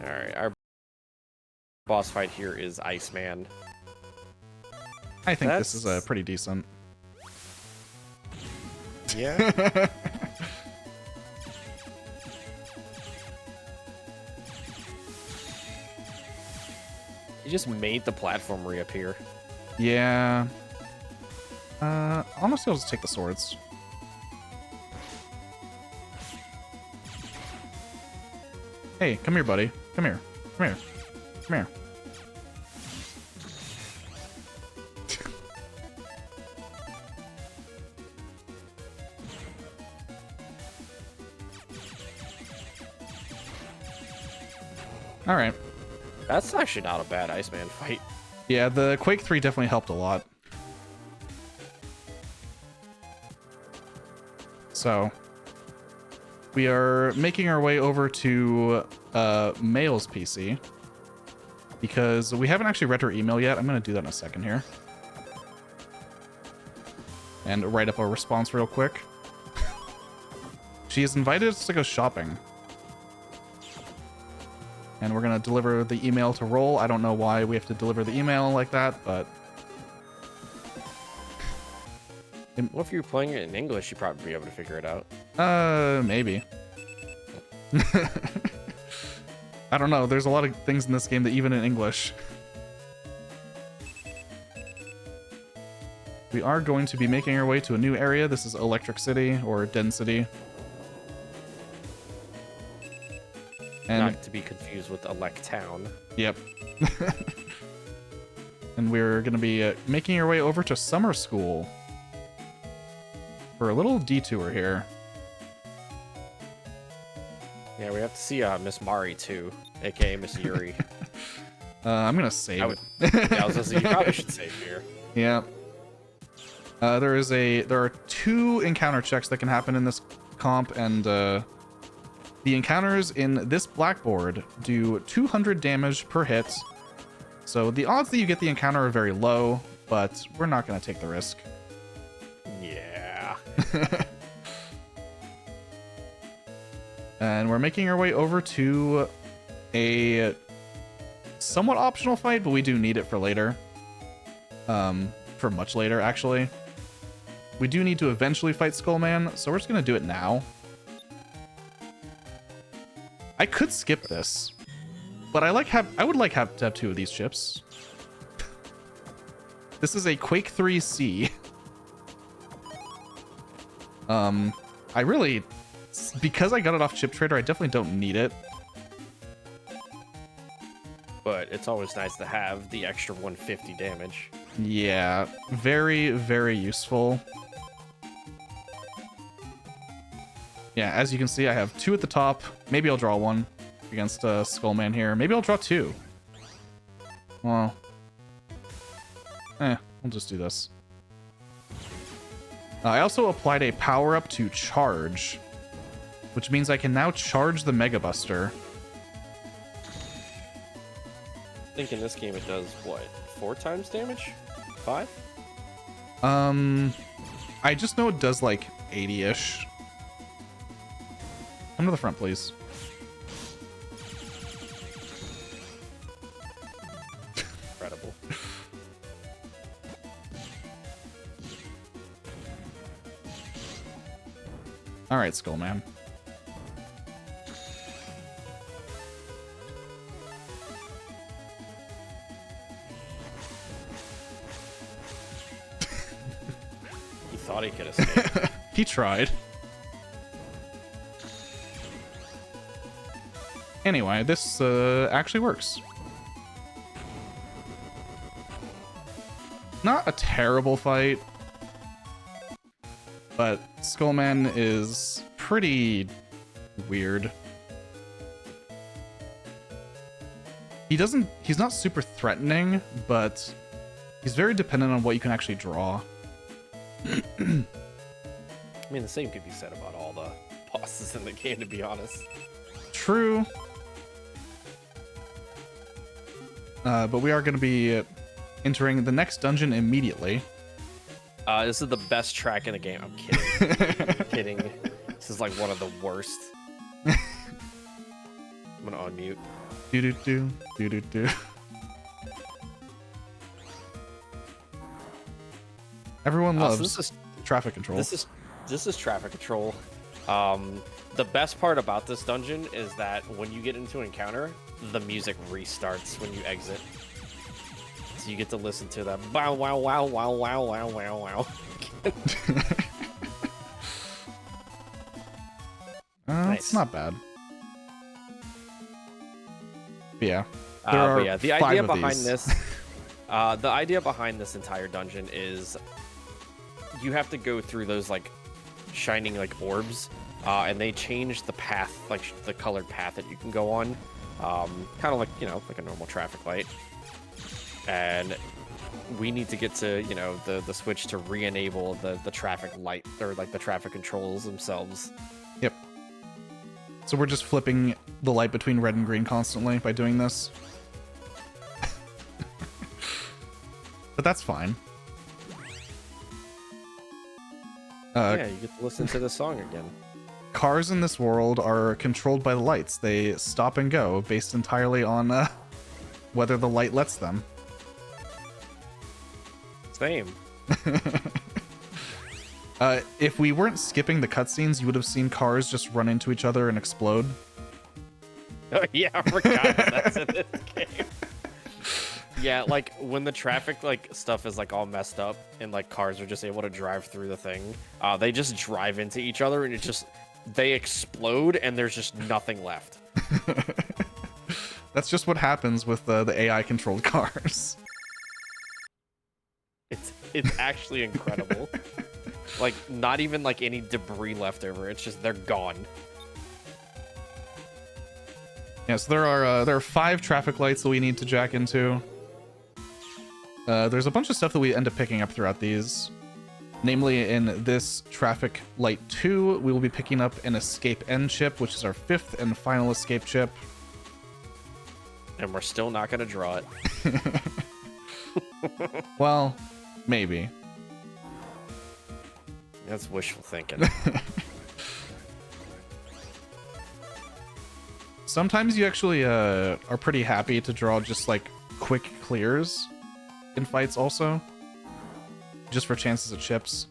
Alright, our boss fight here is Iceman. I think this is pretty decent. Yeah? You just made the platform reappear. Yeah. Honestly, I'll just take the swords. Hey, come here, buddy. Come here. Come here. Come here. All right. That's actually not a bad Iceman fight. Yeah, the Quake 3 definitely helped a lot. So, we are making our way over to Mail's PC because we haven't actually read her email yet. I'm going to do that in a second here. And write up a response real quick. She has invited us to go shopping. And we're going to deliver the email to Roll. I don't know why we have to deliver the email like that, but... Well, if you're playing it in English, you'd probably be able to figure it out. Maybe. I don't know. There's a lot of things in this game that even in English. We are going to be making our way to a new area. This is Electric City, or Den City. And not to be confused with Electown. Yep. And we're going to be making our way over to Summer School for a little detour here. Yeah, we have to see Miss Mari too, aka Miss Yuri. I'm going to save it. Yeah, I was gonna say, you probably should save here. Yeah. There are 2 encounter checks that can happen in this comp, and the encounters in this blackboard do 200 damage per hit. So the odds that you get the encounter are very low, but we're not going to take the risk. Yeah. And we're making our way over to a somewhat optional fight, but we do need it for later. For much later, actually. We do need to eventually fight Skullman, so we're just going to do it now. I could skip this, but I would like to have 2 of these chips. This is a Quake 3C. I really, because I got it off Chip Trader, I definitely don't need it. But it's always nice to have the extra 150 damage. Yeah, very, very useful. Yeah, as you can see, I have 2 at the top. Maybe I'll draw 1 against Skullman here. Maybe I'll draw 2. Well, we'll just do this. I also applied a power-up to charge, which means I can now charge the Mega Buster. I think in this game it does, what, 4 times damage? 5? I just know it does like 80-ish. Come to the front, please. Incredible. All right, Skullman. He thought he could escape. He tried. Anyway, this actually works. Not a terrible fight, but Skullman is pretty weird. He's not super threatening, but he's very dependent on what you can actually draw. I mean, the same could be said about all the bosses in the game, to be honest. True. But we are going to be entering the next dungeon immediately. This is the best track in the game. I'm kidding. I'm kidding. This is like one of the worst. I'm gonna unmute. Do do do do do do. Everyone loves So this is traffic control. This is traffic control. The best part about this dungeon is that when you get into an encounter, the music restarts when you exit. So you get to listen to that wow wow wow wow wow wow wow wow. It's not bad. Yeah. There are but yeah, the 5 idea of behind these. this, the idea behind this entire dungeon is you have to go through those like shining like orbs, and they change the path, like the colored path that you can go on, kind of like like a normal traffic light. And we need to get to the switch to re-enable the traffic light, or like the traffic controls themselves. Yep. So we're just flipping the light between red and green constantly by doing this. But that's fine. Yeah, you get to listen to the song again. Cars in this world are controlled by the lights. They stop and go based entirely on whether the light lets them. Same. If we weren't skipping the cutscenes, you would have seen cars just run into each other and explode. Oh yeah, I forgot that that's in this game. Yeah, like when the traffic like stuff is like all messed up and like cars are just able to drive through the thing, they just drive into each other and they explode and there's just nothing left. That's just what happens with the AI controlled cars. It's actually incredible. Like not even like any debris left over. It's just they're gone. Yeah, so there are 5 traffic lights that we need to jack into. There's a bunch of stuff that we end up picking up throughout these. Namely, in this traffic light 2, we will be picking up an escape end chip, which is our 5th and final escape chip. And we're still not going to draw it. Well, maybe. That's wishful thinking. Sometimes you actually are pretty happy to draw just like quick clears in fights also, just for chances at chips.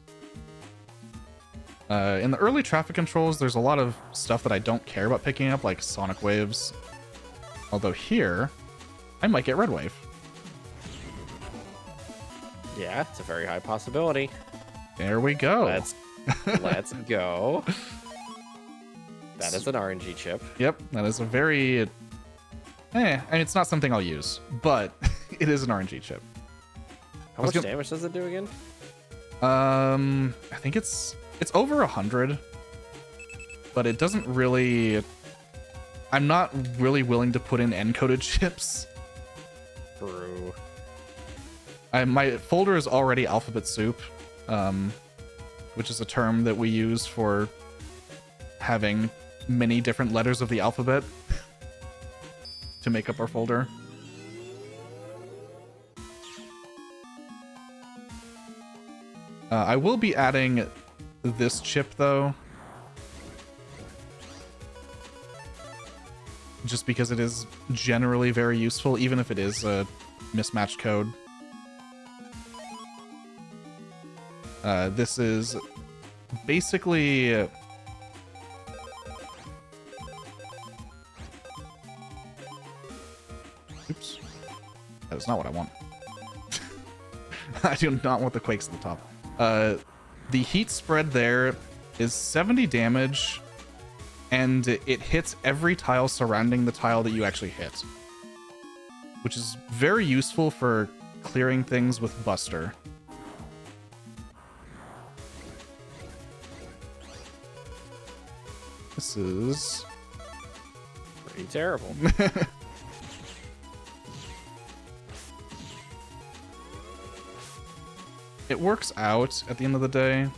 In the early traffic controls, there's a lot of stuff that I don't care about picking up, like sonic waves. Although here, I might get red wave. Yeah, it's a very high possibility. There we go. Let's go. That is an RNG chip. Yep, that is a very... I mean, it's not something I'll use, but it is an RNG chip. How much damage does it do again? I think it's over 100, but it doesn't really... I'm not really willing to put in encoded chips. True. My folder is already alphabet soup, which is a term that we use for having many different letters of the alphabet to make up our folder. I will be adding this chip, though, just because it is generally very useful, even if it is a mismatched code. This is basically... Oops. That is not what I want. I do not want the quakes at the top. The heat spread there is 70 damage, and it hits every tile surrounding the tile that you actually hit, which is very useful for clearing things with Buster. This is pretty terrible. It works out at the end of the day.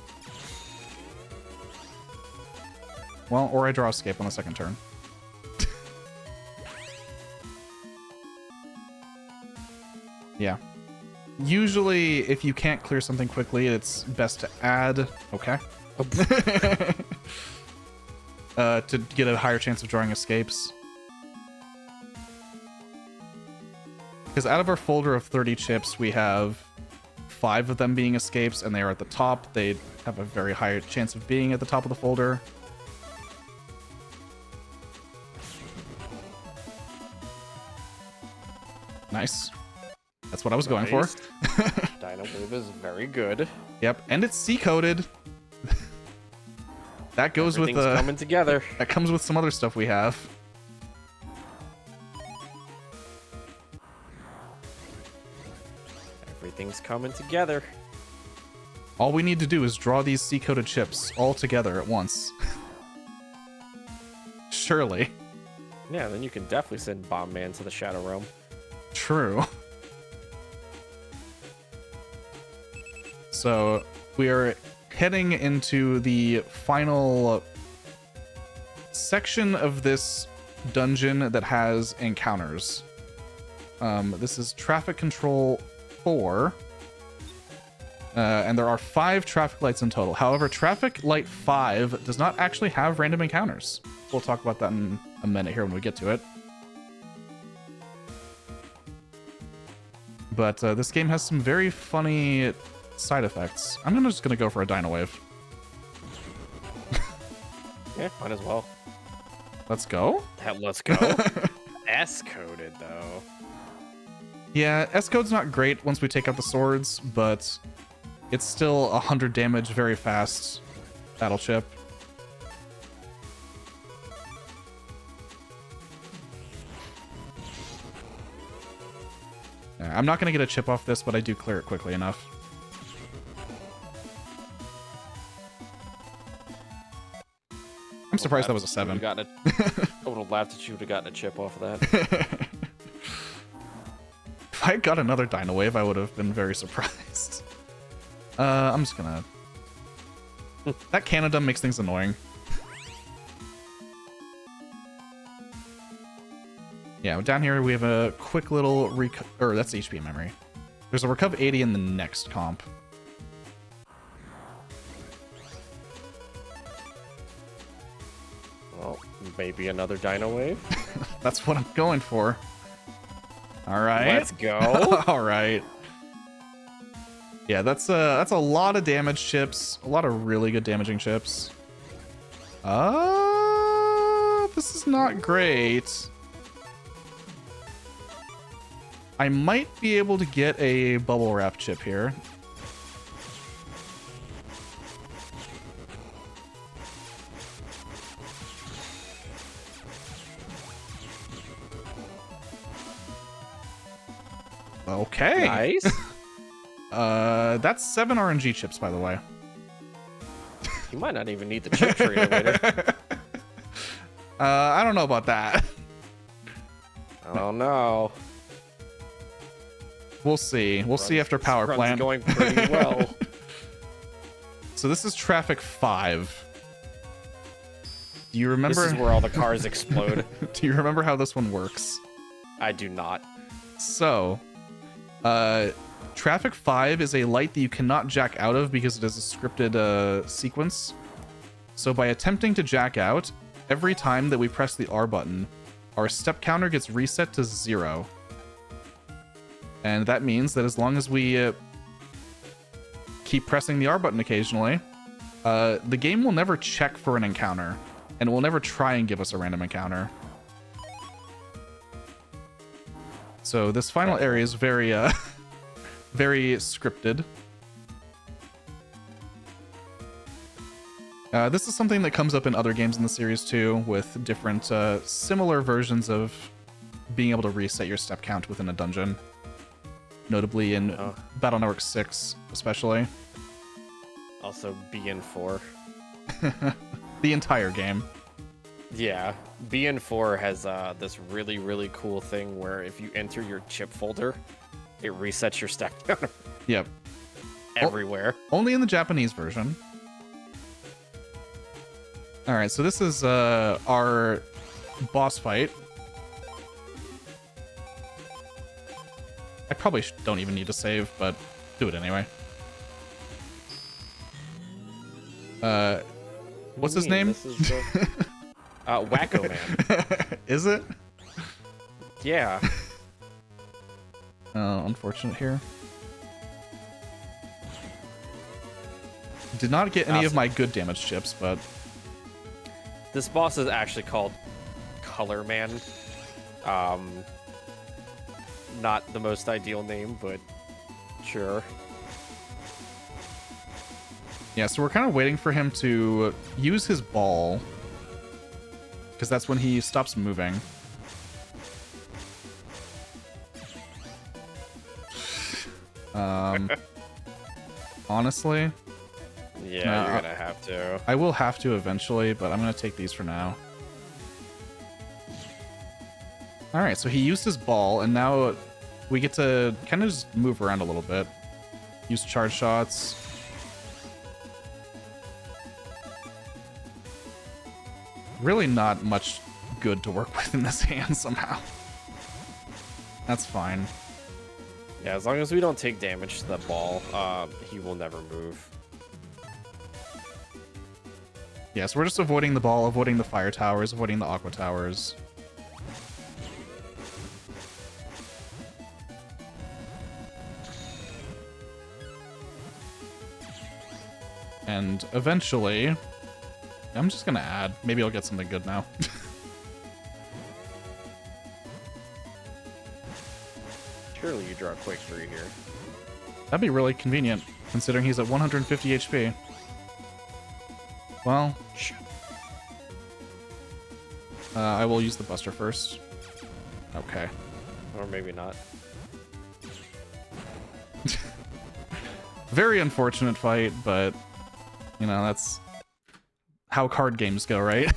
Well, or I draw escape on the second turn. Yeah. Usually, if you can't clear something quickly, it's best to add... Okay. To get a higher chance of drawing escapes. Because out of our folder of 30 chips, we have 5 of them being escapes, and they are at the top. They have a very high chance of being at the top of the folder. Nice. That's what I was going for. Dino Wave is very good. Yep, and it's C-coded. That goes with coming together. That comes with some other stuff we have. just coming together. All we need to do is draw these C-coated chips all together at once. Surely. Yeah, then you can definitely send Bomb Man to the Shadow Realm. True. So we are heading into the final section of this dungeon that has encounters. This is Traffic Control 4. And there are 5 traffic lights in total. However, Traffic Light 5 does not actually have random encounters. We'll talk about that in a minute here when we get to it. But this game has some very funny side effects. I'm just gonna go for a Dino Wave. Yeah, might as well. Let's go. Let's go. S-coded, though. Yeah, S-code's not great once we take out the swords, but it's still 100 damage, very fast battle chip. I'm not going to get a chip off this, but I do clear it quickly enough. I'm surprised that was a 7. I would have laughed at you would have gotten a chip off of that. If I got another Dino Wave, I would have been very surprised. I'm just gonna... That Canada makes things annoying. Yeah, down here we have a quick little or that's HP memory. There's a Recuv 80 in the next comp. Well, maybe another Dino Wave. That's what I'm going for. All right. Let's go. All right. Yeah, that's a lot of damage chips. A lot of really good damaging chips. This is not great. I might be able to get a bubble wrap chip here. Okay. Nice. That's 7 RNG chips, by the way. You might not even need the chip trader later. I don't know about that. Oh no. We'll see. We'll see after power Run's plant. Going pretty well. So this is Traffic 5. Do you remember? This is where all the cars explode. Do you remember how this one works? I do not. So, Traffic 5 is a light that you cannot jack out of because it is a scripted sequence. So by attempting to jack out, every time that we press the R button, our step counter gets reset to 0. And that means that as long as we keep pressing the R button occasionally, the game will never check for an encounter, and it will never try and give us a random encounter. So this final area is very, very scripted. This is something that comes up in other games in the series too, with different similar versions of being able to reset your step count within a dungeon. Notably in Battle Network 6, especially. Also BN4. The entire game. Yeah, BN4 has this really, really cool thing where if you enter your chip folder, it resets your step counter. Yep. Everywhere. Only in the Japanese version. Alright, so this is our boss fight. I probably don't even need to save, but do it anyway. What's his name? This is the... Wacko Man. Is it? Yeah. Unfortunate here. Did not get any of my good damage chips, but... This boss is actually called Color Man. Not the most ideal name, but sure. Yeah, so we're kind of waiting for him to use his ball, because that's when he stops moving. Honestly, Yeah, you're gonna have to. I will have to eventually, but I'm gonna take these for now. All right, so he used his ball, and now we get to kind of just move around a little bit. Use charge shots. Really not much good to work with in this hand somehow. That's fine. Yeah, as long as we don't take damage to the ball, he will never move. Yeah, so we're just avoiding the ball, avoiding the fire towers, avoiding the aqua towers. And eventually, I'm just gonna add. Maybe I'll get something good now. Surely you draw a quick 3 here. That'd be really convenient, considering he's at 150 HP. Well, I will use the Buster first. Okay. Or maybe not. Very unfortunate fight, but, you know, that's how card games go, right?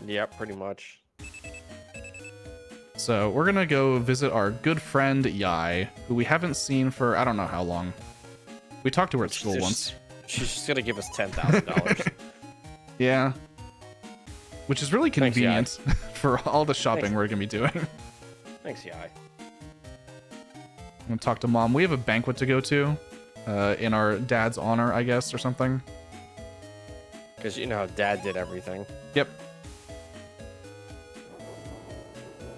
Yep, pretty much. So we're gonna go visit our good friend Yai, who we haven't seen for I don't know how long. We talked to her at school once. She's just gonna give us $10,000. Yeah. Which is really convenient Thanks, for all the shopping we're gonna be doing. Thanks, Yai. I'm gonna talk to Mom. We have a banquet to go to, in our dad's honor, I guess, or something. Because you know how Dad did everything. Yep.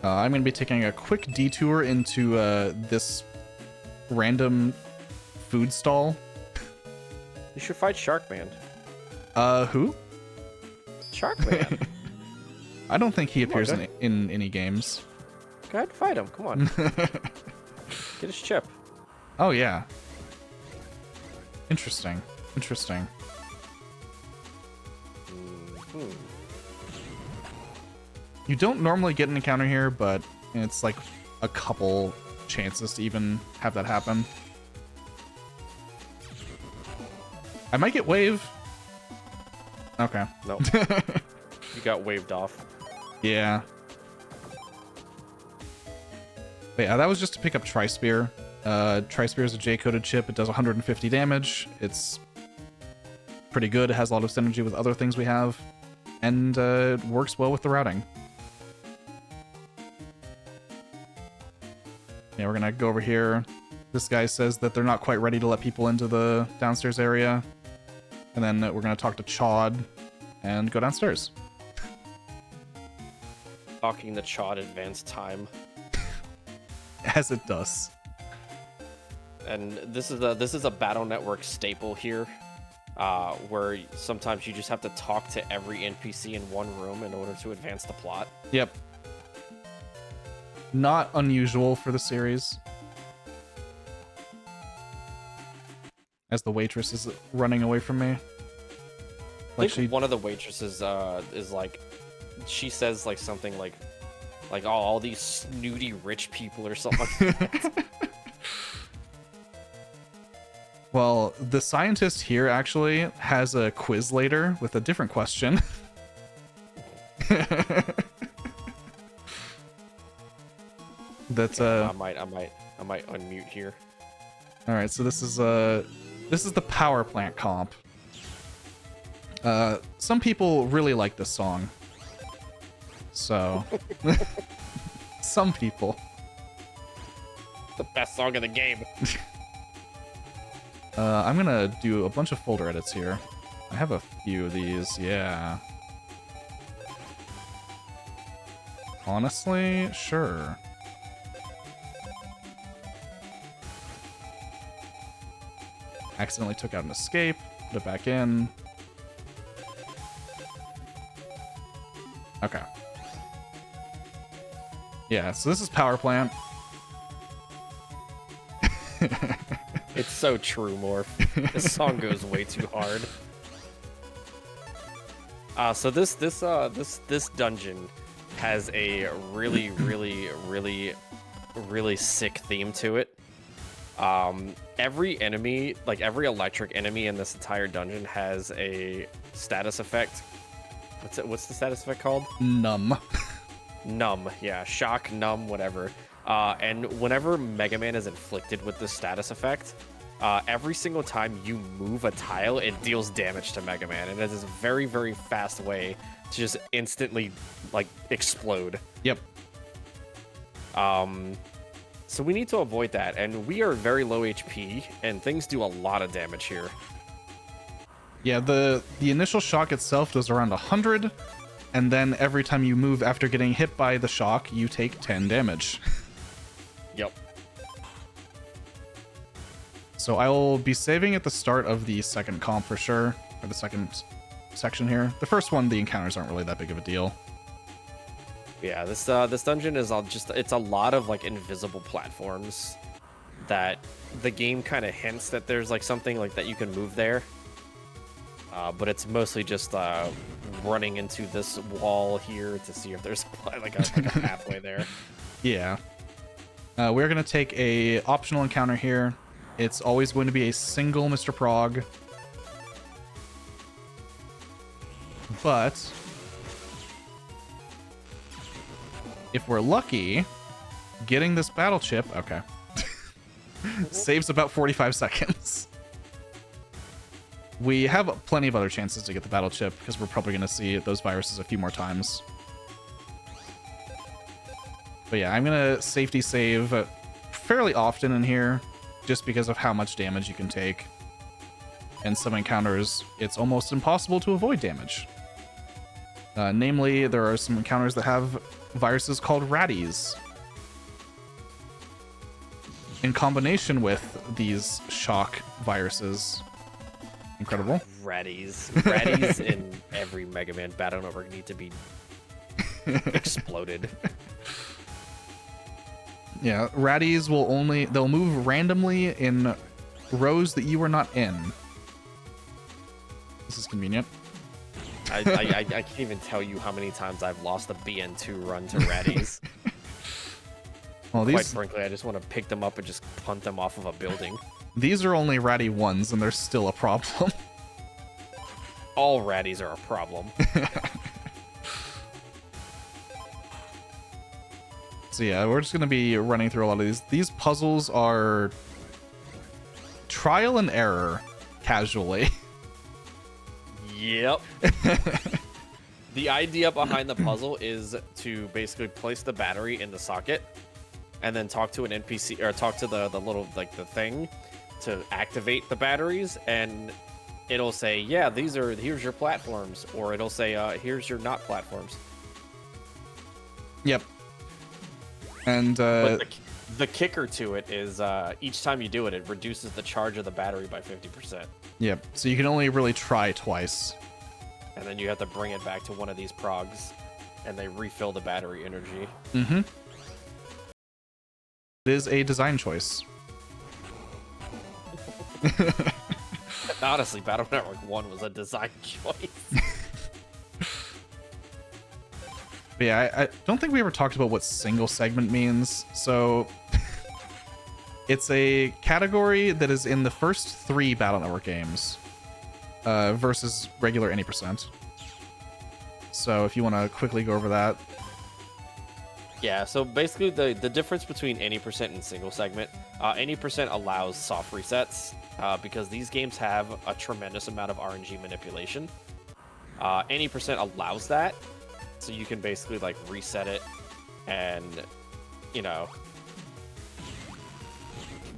I'm going to be taking a quick detour into this random food stall. You should fight Sharkman. Who? Sharkman. I don't think he appears on, in any games. Go ahead, fight him. Come on. Get his chip. Oh, yeah. Interesting. Interesting. Hmm. You don't normally get an encounter here, but it's like a couple chances to even have that happen. I might get wave. Okay. Nope. You got waved off. Yeah. But yeah, that was just to pick up Tri-Spear. Tri-Spear is a J-coded chip. It does 150 damage. It's pretty good. It has a lot of synergy with other things we have. And it works well with the routing. Yeah, we're gonna go over here. This guy says that they're not quite ready to let people into the downstairs area. And then we're gonna talk to Chod and go downstairs. Talking the Chod advanced time. As it does. And this is a Battle Network staple here, where sometimes you just have to talk to every NPC in one room in order to advance the plot. Yep. Not unusual for the series. As the waitress is running away from me. Like one of the waitresses is like, she says like something like oh, all these snooty rich people or something like that. Well, the scientist here actually has a quiz later with a different question. That's I might unmute here. All right, so this is the power plant comp. Some people really like this song. So some people. The best song in the game. I'm gonna do a bunch of folder edits here. I have a few of these, yeah. Honestly, sure. Accidentally took out an escape, put it back in. Okay. Yeah, so this is power plant. It's so true, Morph. This song goes way too hard. So this dungeon has a really sick theme to it. Every enemy, like every electric enemy in this entire dungeon, has a status effect. What's the status effect called? Numb. Numb. Yeah, shock, numb, whatever. And whenever Mega Man is inflicted with this status effect, every single time you move a tile, it deals damage to Mega Man, and it is a very, very fast way to just instantly like explode. Yep. So we need to avoid that, and we are very low HP, and things do a lot of damage here. Yeah, the initial shock itself does around 100, and then every time you move after getting hit by the shock, you take 10 damage. Yep. So I will be saving at the start of the second comp for sure, or the second section here. The first one, the encounters aren't really that big of a deal. Yeah, this dungeon is it's a lot of like invisible platforms that the game kind of hints that there's like something like that you can move there. But it's mostly just running into this wall here to see if there's like a pathway there. Yeah. We're going to take a optional encounter here. It's always going to be a single Mr. Prog. But if we're lucky, getting this battle chip, okay, saves about 45 seconds. We have plenty of other chances to get the battle chip because we're probably going to see those viruses a few more times. But yeah, I'm going to safety save fairly often in here just because of how much damage you can take. And some encounters, it's almost impossible to avoid damage. Namely, there are some encounters that have viruses called ratties. In combination with these shock viruses. Incredible. Ratties in every Mega Man Battle Network need to be exploded. Yeah, ratties they'll move randomly in rows that you are not in. This is convenient. I can't even tell you how many times I've lost a BN2 run to ratties. Well, Quite frankly, I just want to pick them up and just punt them off of a building. These are only ratty ones, and they're still a problem. All ratties are a problem. So yeah, we're just going to be running through a lot of these. These puzzles are trial and error, casually. Yep. The idea behind the puzzle is to basically place the battery in the socket and then talk to an NPC or talk to the little like the thing to activate the batteries, and it'll say, yeah, here's your platforms, or it'll say here's your not platforms. Yep. And but the kicker to it is each time you do it, it reduces the charge of the battery by 50%. Yep. So you can only really try twice. And then you have to bring it back to one of these progs, and they refill the battery energy. Mm-hmm. It is a design choice. Honestly, Battle Network 1 was a design choice. But yeah, I don't think we ever talked about what single segment means. So it's a category that is in the first 3 Battle Network games versus regular any percent. So if you want to quickly go over that. Yeah, so basically the difference between any percent and single segment, any percent allows soft resets because these games have a tremendous amount of RNG manipulation. Any percent allows that, so you can basically like reset it and, you know,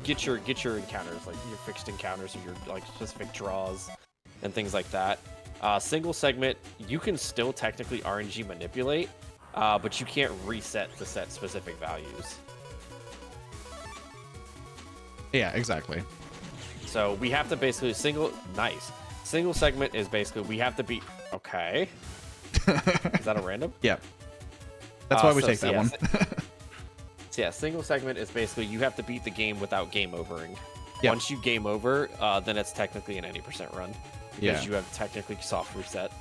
get your encounters, like your fixed encounters or your like specific draws and things like that. Single segment, you can still technically RNG manipulate, but you can't reset to set specific values. Yeah, exactly. So we have to basically single segment is basically we have to beat. Okay, is that a random? Yeah, that's why we take that yeah, one. So yeah, single segment is basically you have to beat the game without game overing. Yep. Once you game over, then it's technically an 80% run because Yeah. you have technically soft reset.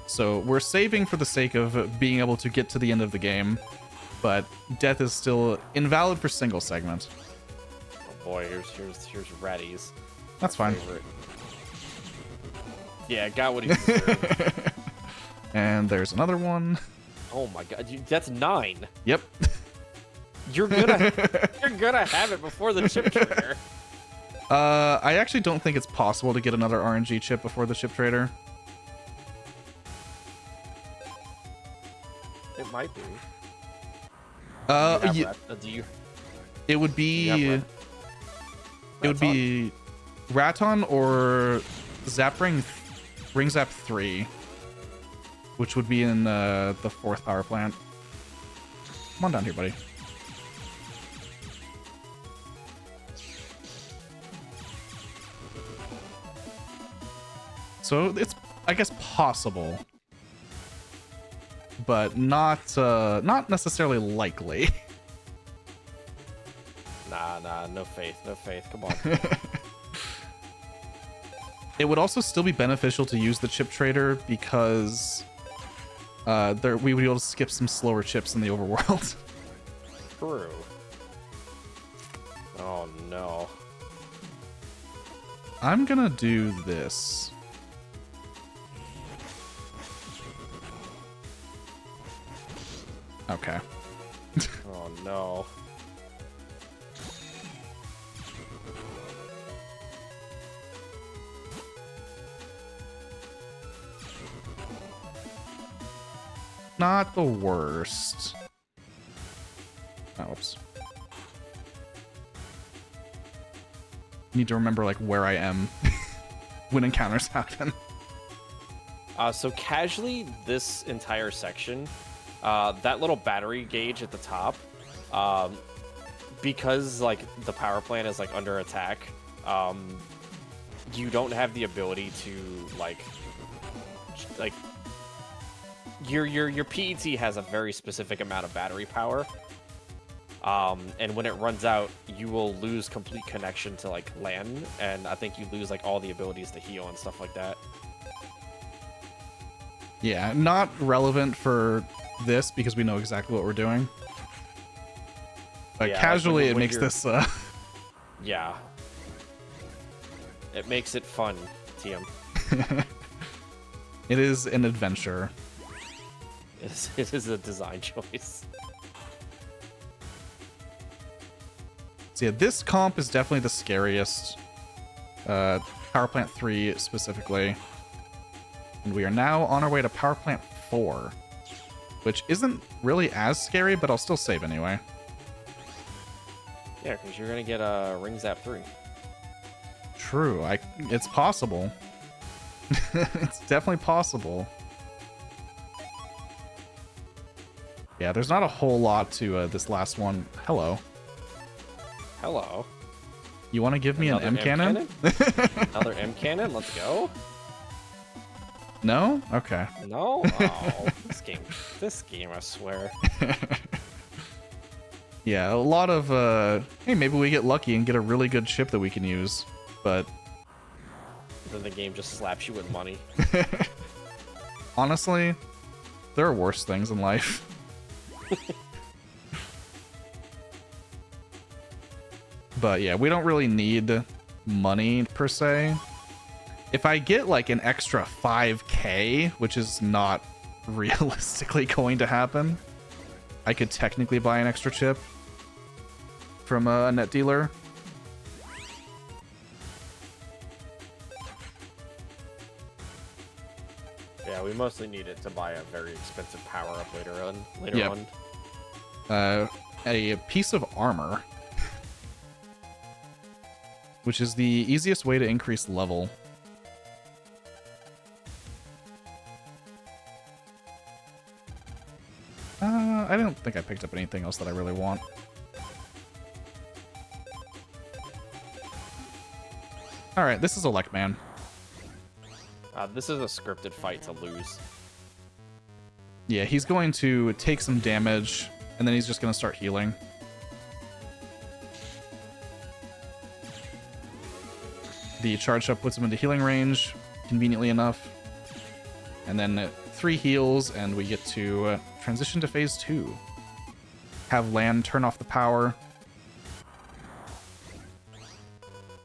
So we're saving for the sake of being able to get to the end of the game, but death is still invalid for single segment. boy, here's Ratty's That's fine. favorite. Yeah, got what he deserved. And there's another one. Oh my god, that's 9. Yep. You're gonna have it before the chip trader. I actually don't think it's possible to get another RNG chip before the chip trader. It might be. Do you? It would be. It would be Raton or Ring Zap 3, which would be in the 4th power plant. Come on down here, buddy. So it's, I guess, possible, but not necessarily likely. Nah, no faith. Come on. It would also still be beneficial to use the chip trader because we would be able to skip some slower chips in the overworld. True. Oh no. I'm gonna do this. Okay. Oh no. Not the worst. Oh, whoops. Need to remember like where I am when encounters happen. So casually, this entire section, that little battery gauge at the top, because like the power plant is like under attack, you don't have the ability to like your PET has a very specific amount of battery power. And when it runs out, you will lose complete connection to like land, and I think you lose like all the abilities to heal and stuff like that. Yeah, not relevant for this because we know exactly what we're doing. But Yeah, casually, like it makes this. Yeah. It makes it fun, TM. It is an adventure. It is a design choice. So yeah, this comp is definitely the scariest. Power Plant 3 specifically. And we are now on our way to Power Plant 4, which isn't really as scary, but I'll still save anyway. Yeah, because you're going to get a Ring Zap 3. True, it's possible. It's definitely possible. Yeah, there's not a whole lot to this last one. Hello. Hello. You want to give me an M cannon? Another M cannon? Let's go. No? Okay. No? Oh, this game, I swear. Yeah, a lot of, hey, maybe we get lucky and get a really good ship that we can use, but... Then the game just slaps you with money. Honestly, there are worse things in life. But yeah, we don't really need money per se. If I get like an extra 5k, which is not realistically going to happen, I could technically buy an extra chip from a net dealer. Yeah, we mostly need it to buy a very expensive power-up later on. Yep. A piece of armor, which is the easiest way to increase level. I don't think I picked up anything else that I really want. Alright, this is a Lek Man. This is a scripted fight to lose. Yeah, he's going to take some damage, and then he's just going to start healing. The charge up puts him into healing range, conveniently enough. And then 3 heals, and we get to transition to phase 2. Have land turn off the power.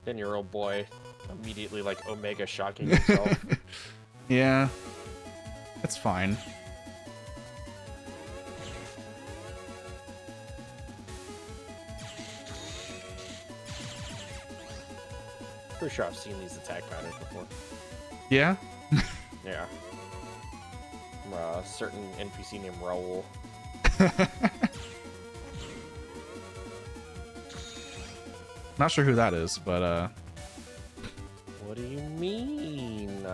Then your old boy immediately like Omega shocking himself. Yeah. It's fine. Pretty sure I've seen these attack patterns before. Yeah? Yeah. From a certain NPC named Raoul. Not sure who that is, but What do you mean?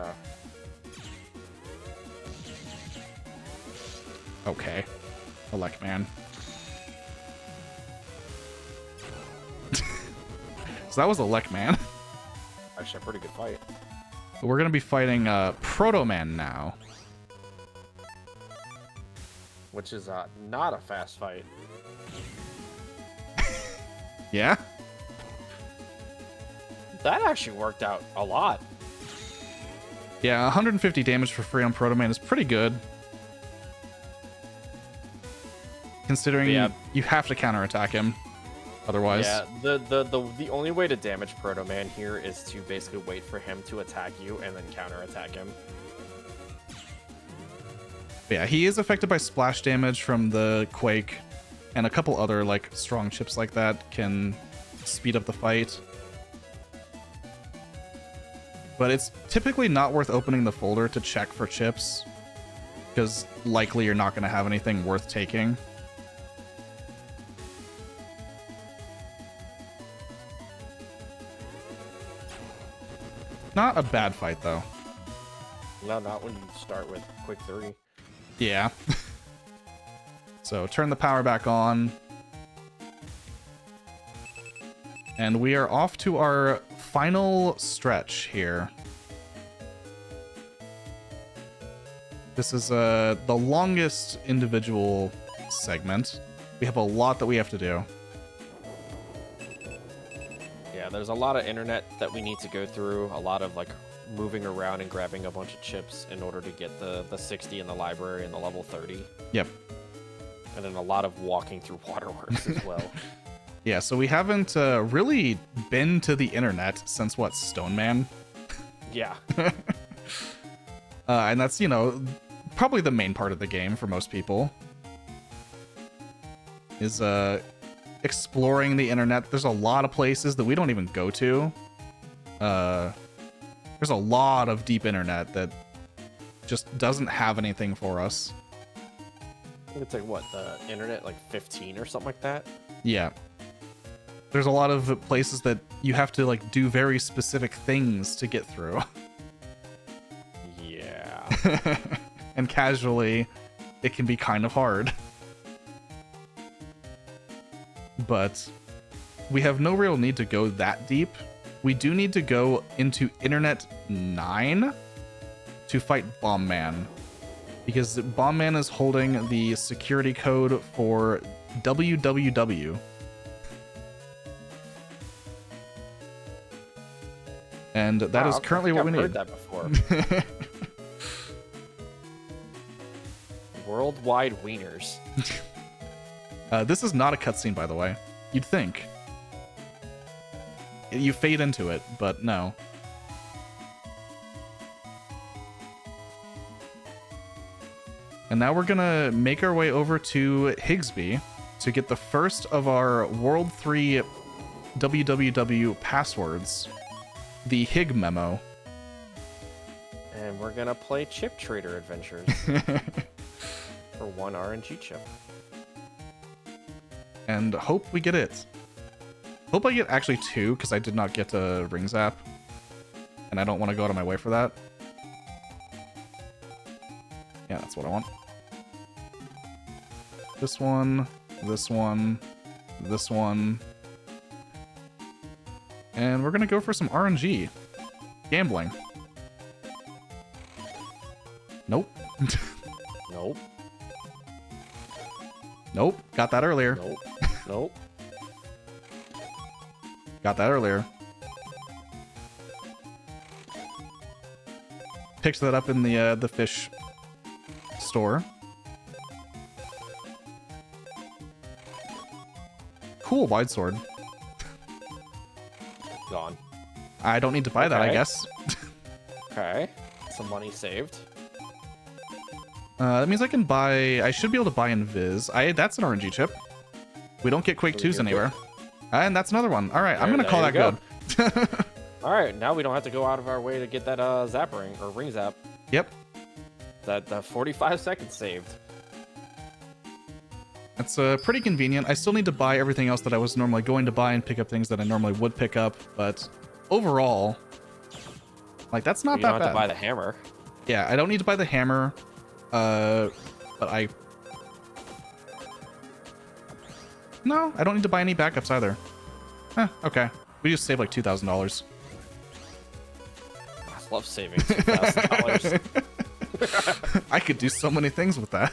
okay. Elect man. So that was Elect man. Actually, a pretty good fight. We're gonna be fighting Proto Man now. Which is not a fast fight. Yeah? That actually worked out a lot. Yeah, 150 damage for free on Proto Man is pretty good. Considering you have to counterattack him. Otherwise. Yeah, the only way to damage Proto Man here is to basically wait for him to attack you and then counterattack him. Yeah, he is affected by splash damage from the Quake, and a couple other like strong chips like that can speed up the fight. But it's typically not worth opening the folder to check for chips, because likely you're not going to have anything worth taking. Not a bad fight, though. No, not when you start with Quick 3. Yeah. So turn the power back on. And we are off to our final stretch here. This is the longest individual segment. We have a lot that we have to do. Yeah, there's a lot of internet that we need to go through, a lot of like moving around and grabbing a bunch of chips in order to get the 60 in the library and the level 30. Yep. And then a lot of walking through waterworks as well. Yeah, so we haven't really been to the internet since, what, Stone Man? Yeah. And that's, you know, probably the main part of the game for most people. Is exploring the internet. There's a lot of places that we don't even go to. There's a lot of deep internet that just doesn't have anything for us. I think it's like, what, the internet, like 15 or something like that? Yeah. There's a lot of places that you have to, like, do very specific things to get through. Yeah. And casually, it can be kind of hard. But we have no real need to go that deep. We do need to go into Internet 9 to fight Bomb Man. Because Bomb Man is holding the security code for www. And that is currently what we need. I've heard that before. Worldwide wieners. This is not a cutscene, by the way. You'd think. You fade into it, but no. And now we're gonna make our way over to Higsby to get the first of our World 3 www passwords, the Hig memo. And we're gonna play Chip Trader Adventures for 1 RNG chip. And hope we get it. Hope I get actually 2, because I did not get a ring zap. And I don't want to go out of my way for that. Yeah, that's what I want. This one, this one, this one. And we're going to go for some RNG. Gambling. Nope. Nope. Nope. Got that earlier. Nope. Nope. Got that earlier. Picked that up in the fish store. Cool wide sword. Gone. I don't need to buy that, I Okay. guess. Okay. Some money saved. That means I can buy... I should be able to buy Invis. That's an RNG chip. We don't get Quake 2s anywhere. And that's another one. All right, I'm going to call that good. All right, now we don't have to go out of our way to get that zap ring or ring zap. Yep. That 45 seconds saved. That's pretty convenient. I still need to buy everything else that I was normally going to buy and pick up things that I normally would pick up. But overall, like, that's not that bad. You don't have to buy the hammer. Yeah, I don't need to buy the hammer. But No, I don't need to buy any backups either. Okay. We just saved like $2,000. I love saving $2,000. I could do so many things with that.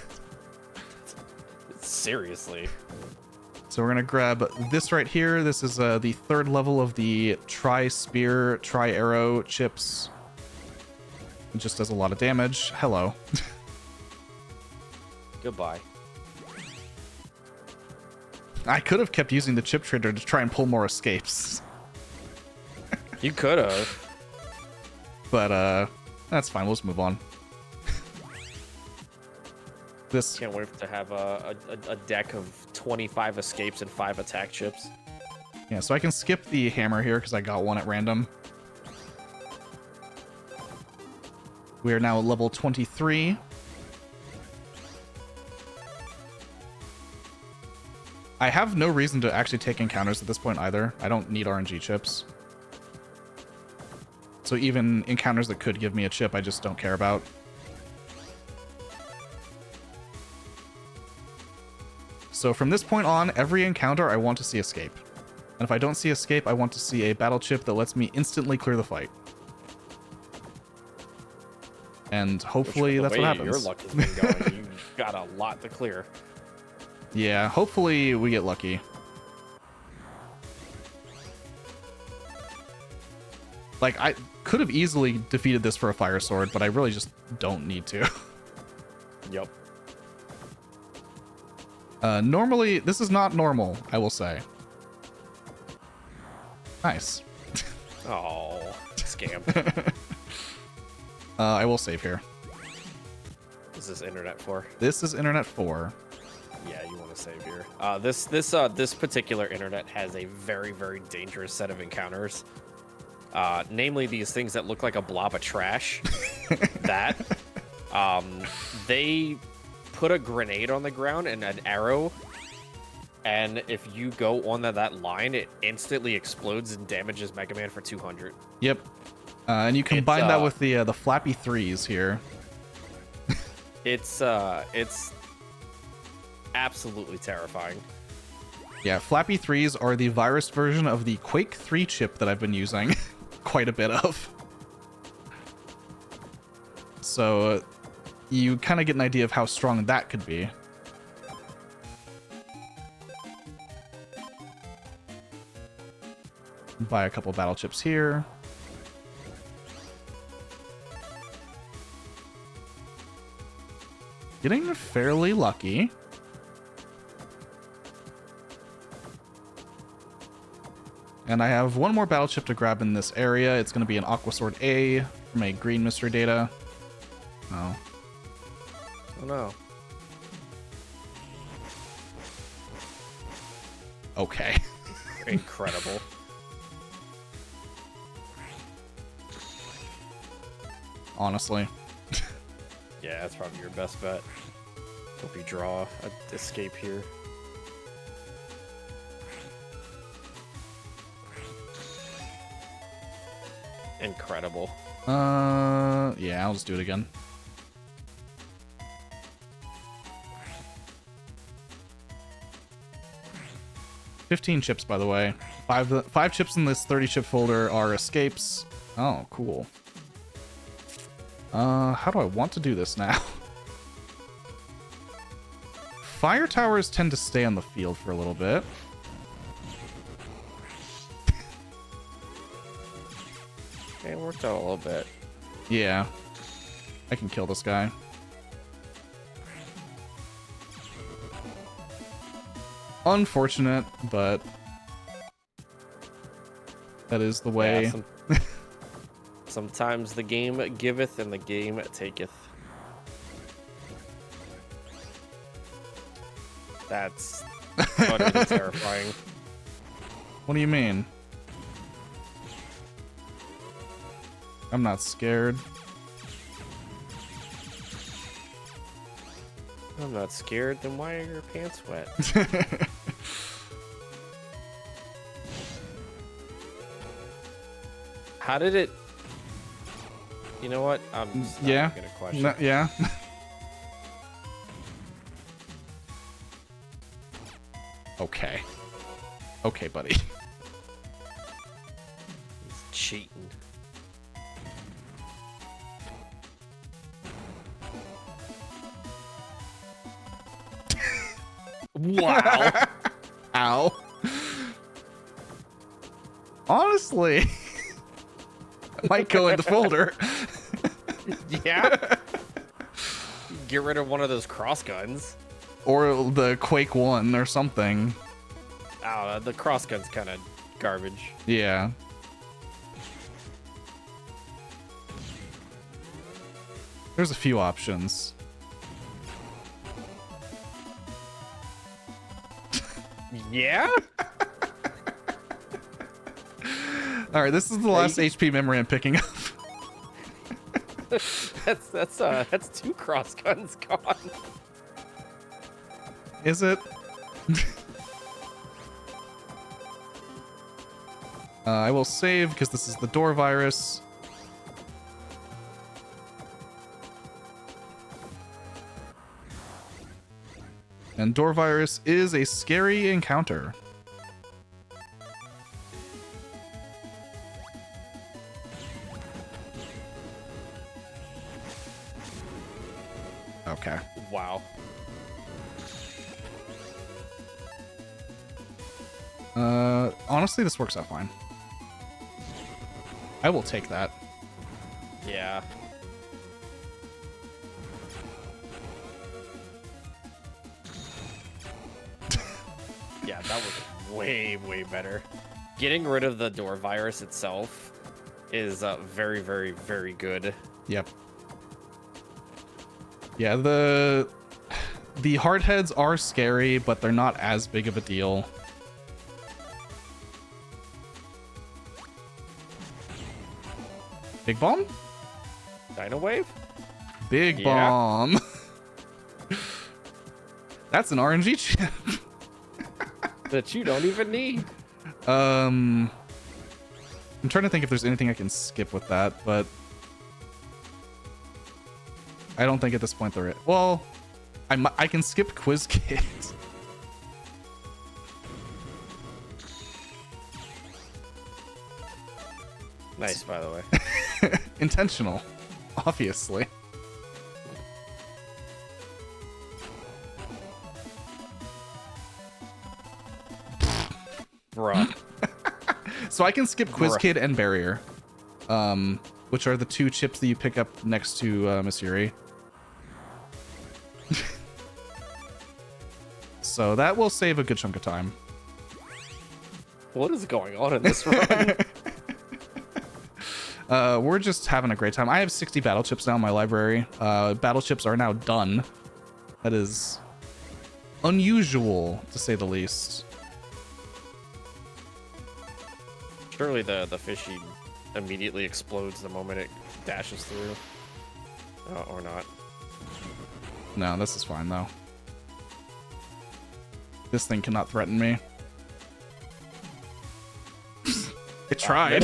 Seriously. So we're gonna grab this right here. This is the third level of the tri-spear, tri-arrow chips. It just does a lot of damage. Hello. Goodbye. I could have kept using the chip trader to try and pull more escapes. You could have. But that's fine. We'll just move on. This Can't wait to have a deck of 25 escapes and 5 attack chips. Yeah, so I can skip the hammer here because I got one at random. We are now at level 23. I have no reason to actually take encounters at this point either. I don't need RNG chips. So even encounters that could give me a chip, I just don't care about. So from this point on, every encounter I want to see escape. And if I don't see escape, I want to see a battle chip that lets me instantly clear the fight. And hopefully that's what happens. Your luck has been going. You've got a lot to clear. Yeah, hopefully we get lucky. Like, I could have easily defeated this for a fire sword, but I really just don't need to. Yep. Normally, this is not normal, I will say. Nice. Oh, scam. I will save here. This is internet for. This is Internet 4. Yeah, you want to save here. This particular internet has a very, very dangerous set of encounters. Namely, these things that look like a blob of trash. They put a grenade on the ground and an arrow, and if you go on that line, it instantly explodes and damages Mega Man for 200. Yep. And you combine that with the flappy threes here. It's absolutely terrifying. Yeah, flappy threes are the virus version of the Quake 3 chip that I've been using quite a bit of. So you kind of get an idea of how strong that could be. Buy a couple battle chips here. Getting fairly lucky. And I have one more battle chip to grab in this area. It's going to be an Aqua Sword A from a green mystery data. Oh. Oh no. Okay. Incredible. Honestly. Yeah, that's probably your best bet. Hope you draw an escape here. Incredible. Yeah, I'll just do it again. $15 chips, by the way. Five chips in this 30 chip folder are escapes. Oh, cool. How do I want to do this now? Fire towers tend to stay on the field for a little bit. Okay, it worked out a little bit. Yeah. I can kill this guy. Unfortunate, but That is the way. Yeah, sometimes the game giveth and the game taketh. That's utterly terrifying. What do you mean? I'm not scared. I'm not scared, then why are your pants wet? How did it... You know what? I'm just not Yeah. gonna question. No, yeah. Okay. Okay, buddy. He's cheating. Wow. Ow. Honestly, I might go in the folder. Yeah. Get rid of one of those cross guns. Or the Quake 1 or something. Oh, the cross gun's kind of garbage. Yeah. There's a few options. Yeah? All right, this is the last HP memory I'm picking up. That's two cross guns gone. Is it? I will save because this is the door virus. And door virus is a scary encounter. Okay. Wow. Honestly, this works out fine. I will take that. Yeah. Yeah, that was way, way better. Getting rid of the door virus itself is very, very, very good. Yep. Yeah, the hardheads are scary, but they're not as big of a deal. Big bomb? Dino Wave? Big Yeah. bomb. That's an RNG chip. That you don't even need. I'm trying to think if there's anything I can skip with that, but I don't think at this point there is. Well, I can skip Quiz Kit. Nice, by the way. Intentional, obviously. Bruh. So I can skip Quiz Kid and Barrier, which are the two chips that you pick up next to Miss Yuri. So that will save a good chunk of time. What is going on in this run? We're just having a great time. I have 60 battle chips now in my library. Battle chips are now done. That is unusual, to say the least. Surely the fishy immediately explodes the moment it dashes through. Or not. No, this is fine, though. This thing cannot threaten me. It tried.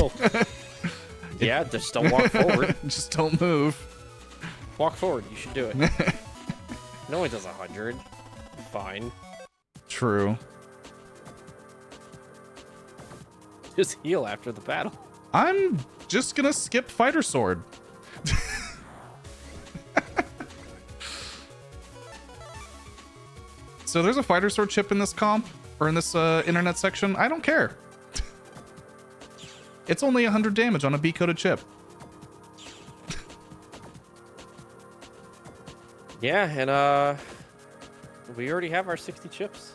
Yeah, just don't walk forward. Just don't move. Walk forward. You should do it. No one does 100. Fine. True. Just heal after the battle. I'm just gonna skip Fighter Sword. So there's a Fighter Sword chip in this comp, or in this internet section. I don't care. It's only 100 damage on a B-coded chip. Yeah, and we already have our 60 chips.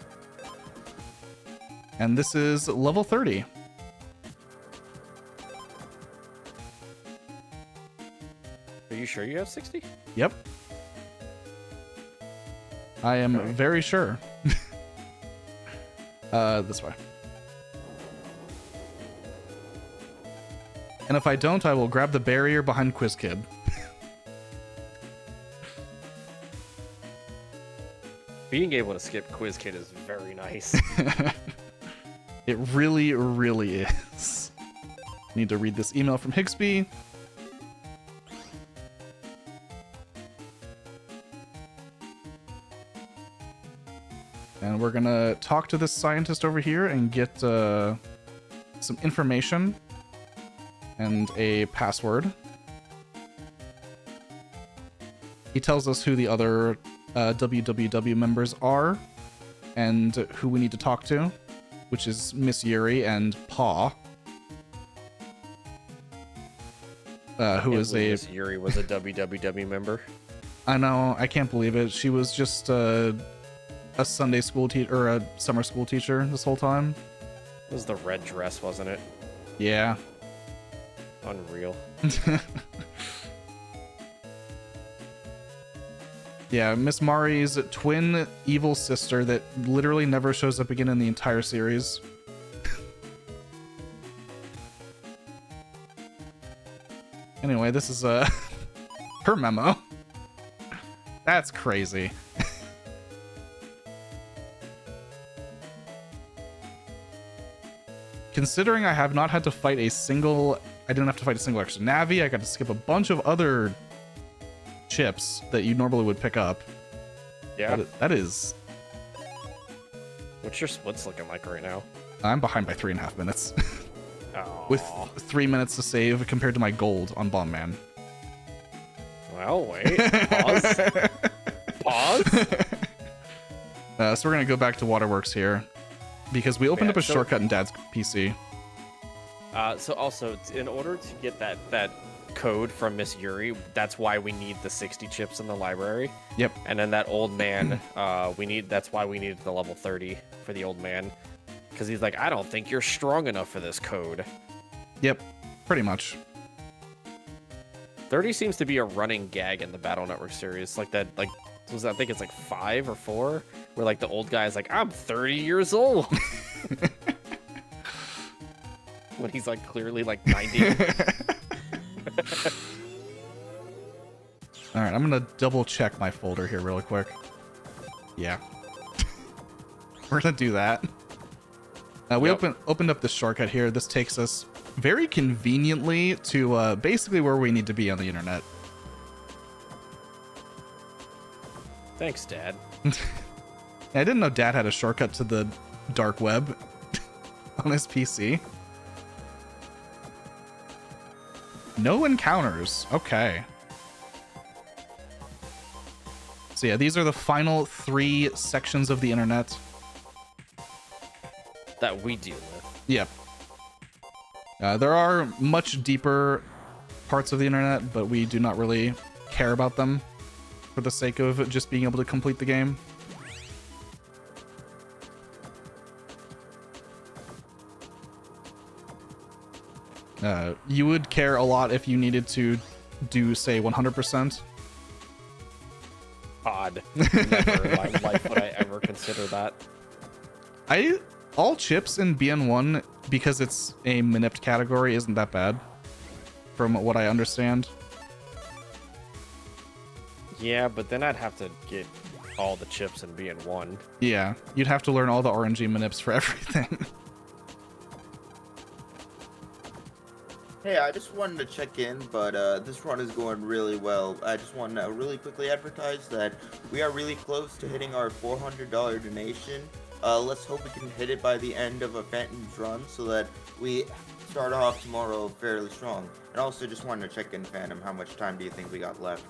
And this is level 30. sure you have 60? Yep. I am very sure. This way. And if I don't, I will grab the barrier behind Quiz Kid. Being able to skip Quiz Kid is very nice. It really, really is. Need to read this email from Higsby. And we're gonna talk to this scientist over here and get some information and a password. He tells us who the other WWW members are and who we need to talk to, which is Miss Yuri and Paw, who is a... Miss Yuri was a WWW member. I know, I can't believe it. She was just a Sunday school teacher, or a summer school teacher this whole time. It was the red dress, wasn't it? Yeah. Unreal. Yeah, Miss Mari's twin evil sister that literally never shows up again in the entire series. Anyway, this is her memo. That's crazy. Considering I have not had to fight a single... I didn't have to fight a single extra Navi, I got to skip a bunch of other chips that you normally would pick up. Yeah. That is... What's your splits looking like right now? I'm behind by 3.5 minutes. Aww. With 3 minutes to save compared to my gold on Bomb Man. Well, wait. Pause. Pause. So we're going to go back to Waterworks here. Because we opened up a shortcut in Dad's PC. So also, in order to get that code from Miss Yuri, that's why we need the 60 chips in the library. Yep. And then that old man, that's why we needed the level 30 for the old man. Because he's like, I don't think you're strong enough for this code. Yep, pretty much. 30 seems to be a running gag in the Battle Network series. Like that, I think it's like 5 or 4, where like the old guy's like, I'm 30 years old. When he's like clearly like 90. All right, I'm gonna double check my folder here really quick. Yeah, we're gonna do that. We opened up this shortcut here. This takes us very conveniently to basically where we need to be on the internet. Thanks, Dad. I didn't know Dad had a shortcut to the dark web on his PC. No encounters. Okay. So yeah, these are the final 3 sections of the internet That we deal with. Yep. There are much deeper parts of the internet, but we do not really care about them for the sake of just being able to complete the game. You would care a lot if you needed to do, say, 100%. Odd. Never in my life would I ever consider that. All chips in BN1, because it's a manipped category, isn't that bad, from what I understand. Yeah, but then I'd have to get all the chips and be in one. Yeah, you'd have to learn all the RNG manips for everything. Hey, I just wanted to check in, but this run is going really well. I just want to really quickly advertise that we are really close to hitting our $400 donation. Let's hope we can hit it by the end of a Phantom's run so that we start off tomorrow fairly strong. And also just wanted to check in, Phantom, how much time do you think we got left?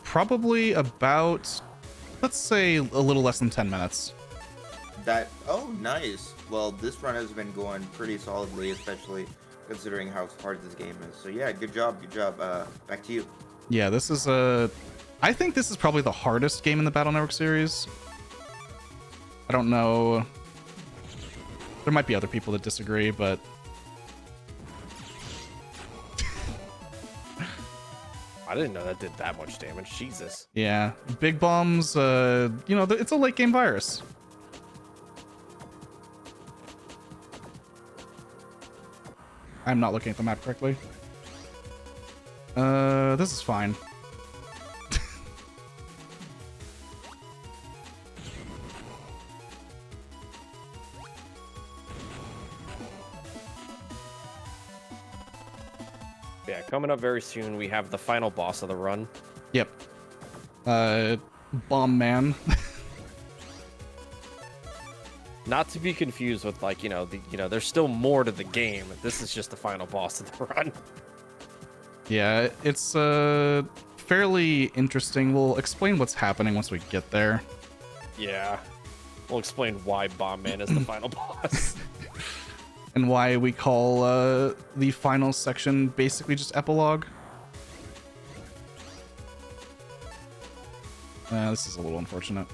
Probably about, let's say, a little less than 10 minutes. Oh, nice. Well, this run has been going pretty solidly, especially considering how hard this game is. So yeah, good job. Back to you. Yeah, this is I think this is probably the hardest game in the Battle Network series. I don't know. There might be other people that disagree, but I didn't know that did that much damage. Jesus. Yeah, big bombs. You know, it's a late game virus. I'm not looking at the map correctly. This is fine. Yeah, coming up very soon, we have the final boss of the run. Yep. Bomb Man. Not to be confused with like, there's still more to the game. This is just the final boss of the run. Yeah, it's fairly interesting. We'll explain what's happening once we get there. Yeah. We'll explain why Bomb Man is the final boss. And why we call the final section basically just epilogue. This is a little unfortunate.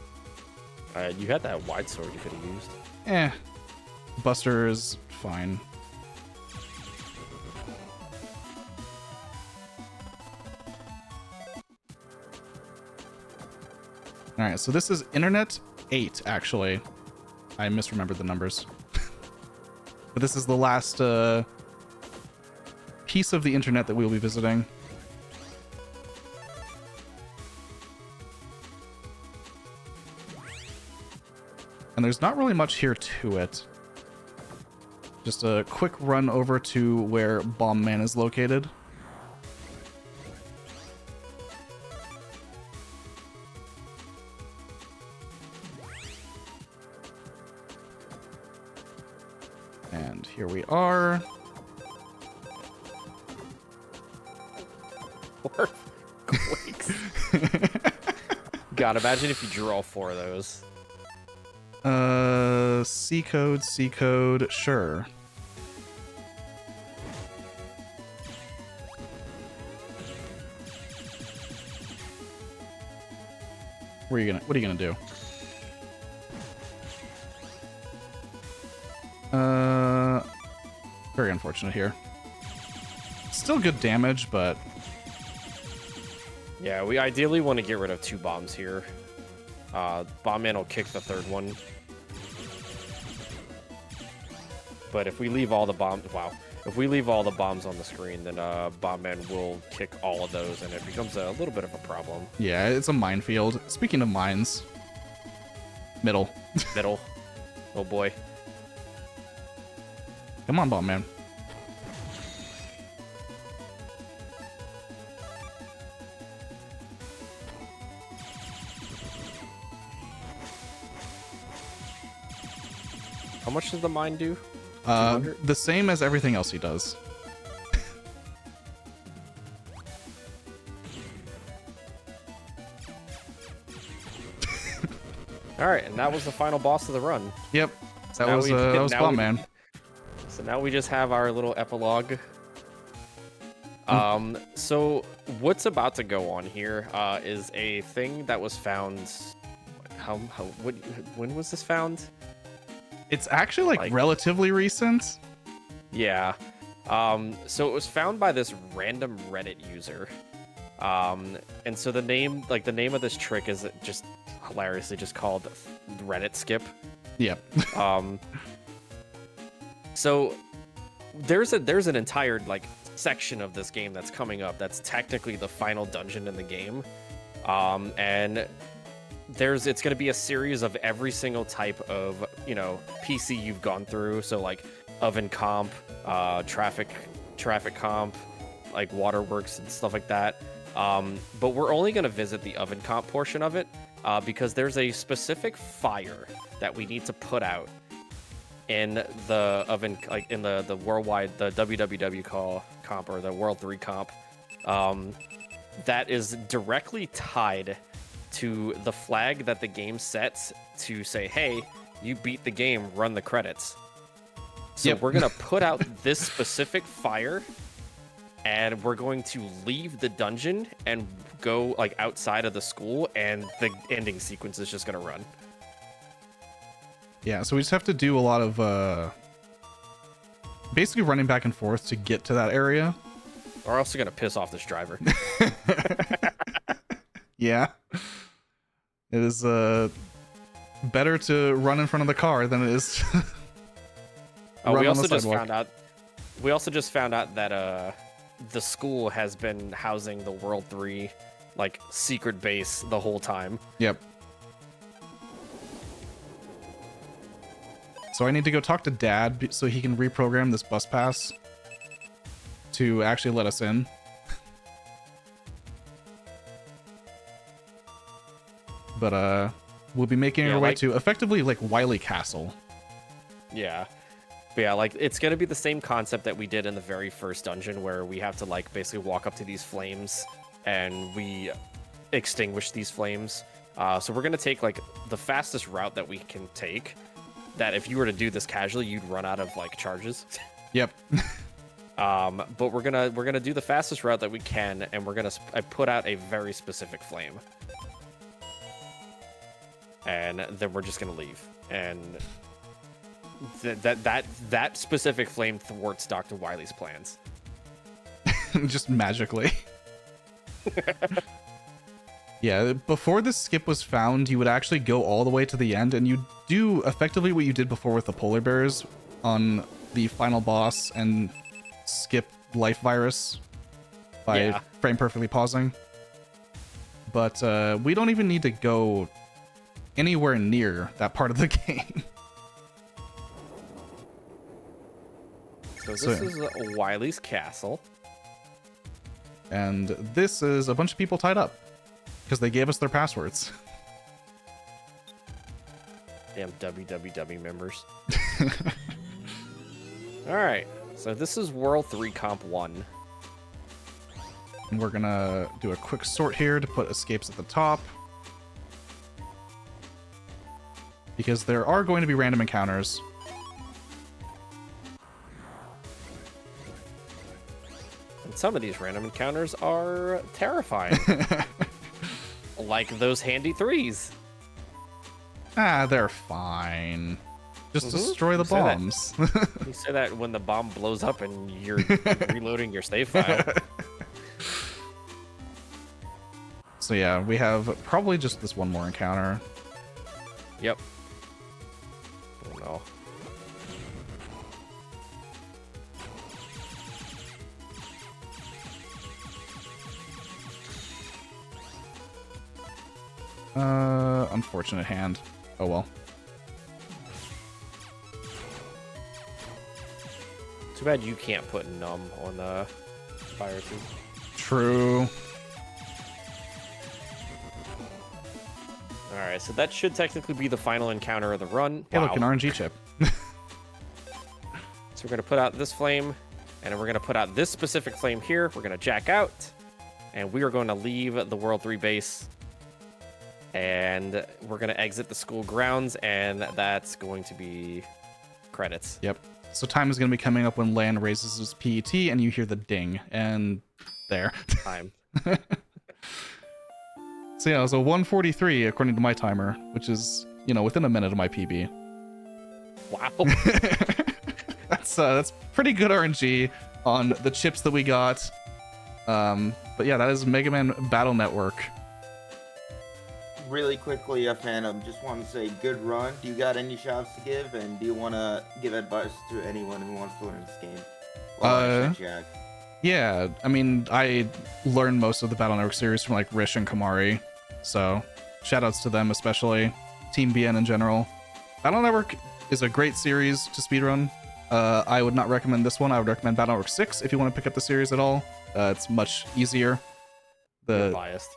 You had that wide sword you could have used. Buster is fine. Alright, so this is Internet 8, actually. I misremembered the numbers. But this is the last piece of the internet that we'll be visiting. And there's not really much here to it. Just a quick run over to where Bomb Man is located. And here we are. Or quakes. God, imagine if you drew all 4 of those. C code, sure. What are you gonna do? Very unfortunate here. Still good damage, but Yeah, we ideally want to get rid of 2 bombs here. Bomb Man will kick the 3rd one. But if we leave all the bombs, if we leave all the bombs on the screen, then Bomb Man will kick all of those, and it becomes a little bit of a problem. yeah, it's a minefield. Speaking of mines, middle. Middle. Oh boy. Come on, Bomb Man. How much does the mine do? 200? The same as everything else he does. All right, and that was the final boss of the run. Yep, that Now was now Bomb Man. So now we just have our little epilogue. So what's about to go on here is a thing that was found. When was this found? It's actually like relatively recent. Yeah. So it was found by this random Reddit user. And so the name of this trick is just hilariously just called Reddit skip. Yep. So there's an entire section of this game that's coming up that's technically the final dungeon in the game. And it's going to be a series of every single type of, PC you've gone through. So like oven comp, traffic comp, like waterworks and stuff like that. But we're only going to visit the oven comp portion of it because there's a specific fire that we need to put out in the oven, like in the worldwide, the WWW comp or the World 3 comp, that is directly tied to the flag that the game sets to say, hey, you beat the game, run the credits. So Yep. we're going to put out this specific fire, and we're going to leave the dungeon and go outside of the school, and the ending sequence is just going to run. Yeah, so we just have to do a lot of basically running back and forth to get to that area. Or else you're gonna piss off this driver. Yeah. It is better to run in front of the car than it is to run we on the also just sidewalk. found out. We also just found out that the school has been housing the World 3 like secret base the whole time. Yep. So I need to go talk to Dad so he can reprogram this bus pass to actually let us in. But we'll be making our way to effectively like Wily Castle. Yeah. But yeah, like it's gonna be the same concept that we did in the very first dungeon where we have to like basically walk up to these flames and we extinguish these flames. So we're gonna take like the fastest route that we can take. That if you were to do this casually, you'd run out of like charges. Yep. But we're gonna do the fastest route that we can, and we're gonna put out a very specific flame, and then we're just gonna leave. And that specific flame thwarts Dr. Wily's plans. Just magically. Yeah, before this skip was found, you would actually go all the way to the end, and you do effectively what you did before with the polar bears on the final boss and skip life virus by frame perfectly pausing. But we don't even need to go anywhere near that part of the game. So this is Wily's castle. And this is a bunch of people tied up because they gave us their passwords. Damn WWW members. All right. So this is World 3 Comp 1. And we're gonna do a quick sort here to put escapes at the top. Because there are going to be random encounters. And some of these random encounters are terrifying. Like those handy threes. Ah, they're fine. Just destroy the You say that. bombs. You say that when the bomb blows up and you're reloading your save file. So yeah, we have probably just this one more encounter. Yep. Oh no. Unfortunate hand. Oh well. Too bad you can't put numb on the fire tube. True. Alright, so that should technically be the final encounter of the run. Hey, look, an RNG chip. So we're going to put out this flame, and then we're going to put out this specific flame here. We're going to jack out, and we are going to leave the World 3 base, and we're going to exit the school grounds, and that's going to be credits. Yep. So time is going to be coming up when Lan raises his PET, and you hear the ding, and there. Time. So yeah, it was a 143 according to my timer, which is, you know, within a minute of my PB. Wow. That's pretty good RNG on the chips that we got. But yeah, that is Mega Man Battle Network. Really quickly, Phantom, just want to say good run. Do you got any shouts to give? And do you want to give advice to anyone who wants to learn this game? Well, Jack. Yeah, I mean, I learned most of the Battle Network series from like Rish and Kamari. So shoutouts to them, especially Team BN in general. Battle Network is a great series to speedrun. I would not recommend this one. I would recommend Battle Network 6 if you want to pick up the series at all. It's much easier. You're biased.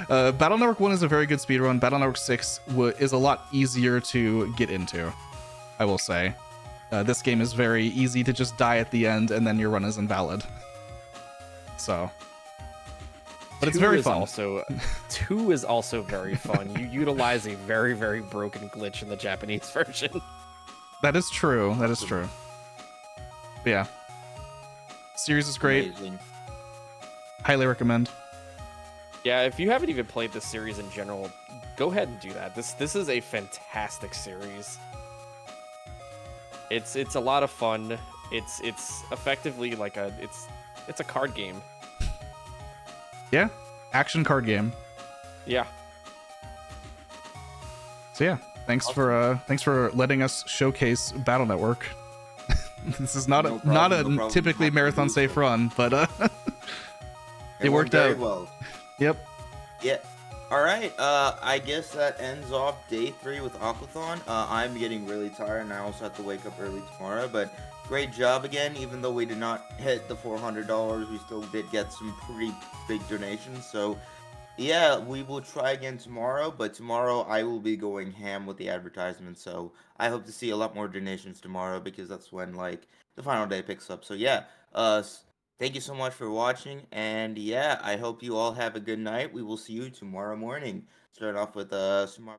Battle Network 1 is a very good speedrun. Battle Network 6 is a lot easier to get into, I will say. This game is very easy to just die at the end and then your run is invalid. So, but it's very fun. 2 is also very fun. You utilize a very, very broken glitch in the Japanese version. That is true. That is true. But yeah. Series is great. Amazing. Highly recommend. Yeah, if you haven't even played this series in general, go ahead and do that. This is a fantastic series. It's a lot of fun. It's effectively like it's a card game. Yeah, action card game. Yeah. So yeah, thanks for letting us showcase Battle Network. This is not No a problem, no problem. typically Happy to marathon do safe so. run, but it went worked very out. well. Yep. Yeah. All right. I guess that ends off day 3 with Aquathon. I'm getting really tired, and I also have to wake up early tomorrow. But great job again. Even though we did not hit the $400, we still did get some pretty big donations. So yeah, we will try again tomorrow. But tomorrow I will be going ham with the advertisement. So I hope to see a lot more donations tomorrow because that's when like the final day picks up. So yeah. Thank you so much for watching, and yeah, I hope you all have a good night. We will see you tomorrow morning. Start off with some more